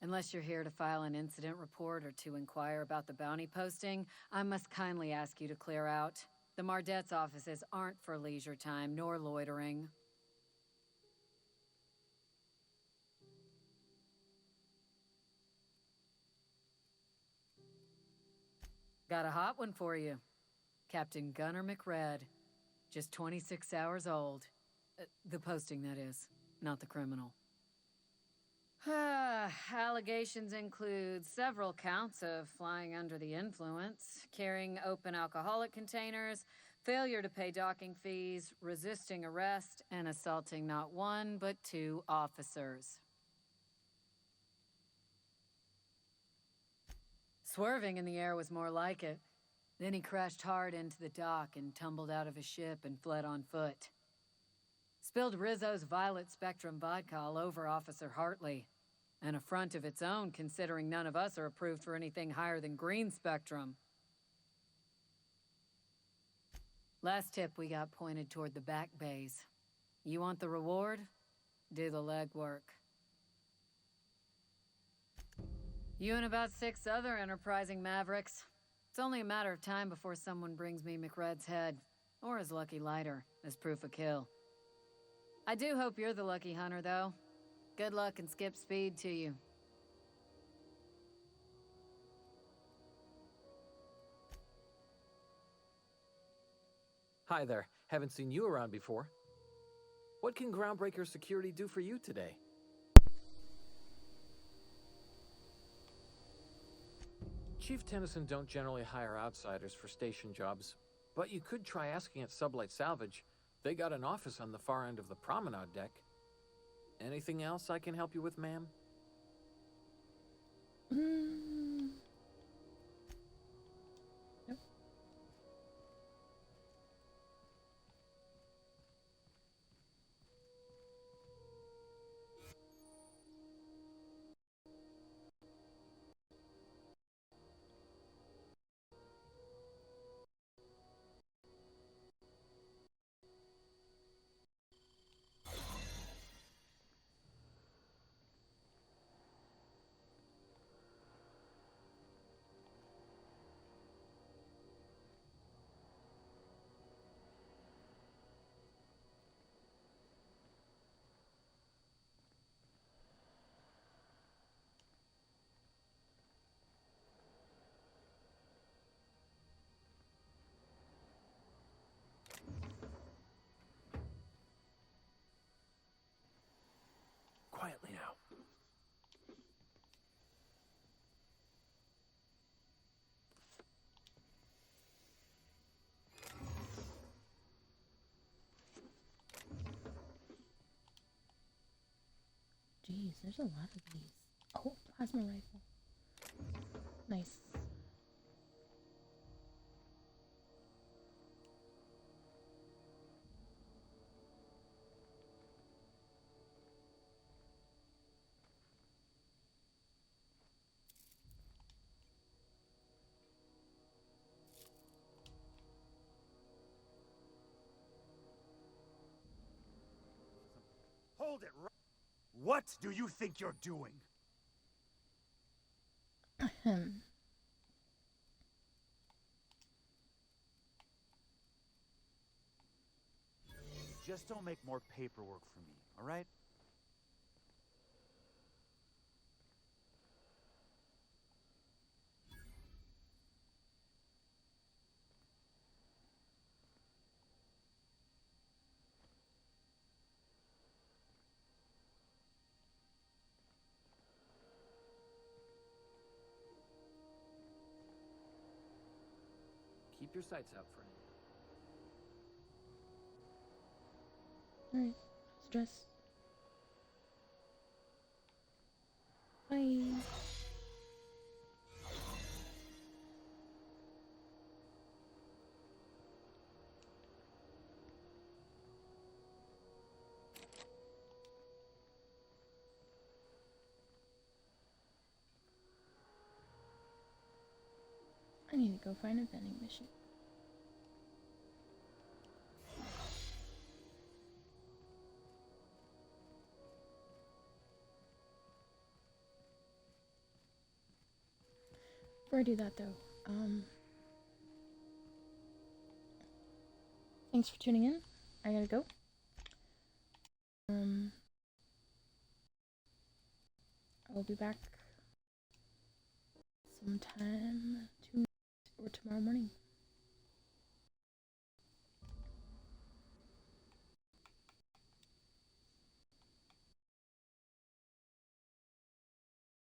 Unless you're here to file an incident report or to inquire about the bounty posting, I must kindly ask you to clear out. The Mardet's offices aren't for leisure time nor loitering. Got a hot one for you. Captain Gunnar McRed. Just 26 hours old. The posting, that is, not the criminal. Allegations include several counts of flying under the influence, carrying open alcoholic containers, failure to pay docking fees, resisting arrest, and assaulting not one but two officers. Swerving in the air was more like it. Then he crashed hard into the dock and tumbled out of his ship and fled on foot. Spilled Rizzo's Violet Spectrum vodka all over Officer Hartley. An affront of its own, considering none of us are approved for anything higher than green spectrum. Last tip we got pointed toward the back bays. You want the reward? Do the legwork. You and about 6 other enterprising mavericks. It's only a matter of time before someone brings me McRed's head, or his lucky lighter, as proof of kill. I do hope you're the lucky hunter, though. Good luck and skip speed to you.
Hi there. Haven't seen you around before. What can Groundbreaker Security do for you today? Chief Tennyson don't generally hire outsiders for station jobs, but you could try asking at Sublight Salvage. They got an office on the far end of the promenade deck. Anything else I can help you with, ma'am?
Nope.
Quietly now.
Jeez, there's a lot of these. Oh, plasma rifle. Nice.
Hold it right. What do you think you're doing? Just don't make more paperwork for me, all right?
Keep your sights out, friend.
Alright, let's dress. Bye. I need to go find a vending machine. Before I do that though, thanks for tuning in. I gotta go. I'll be back sometime tonight or tomorrow morning.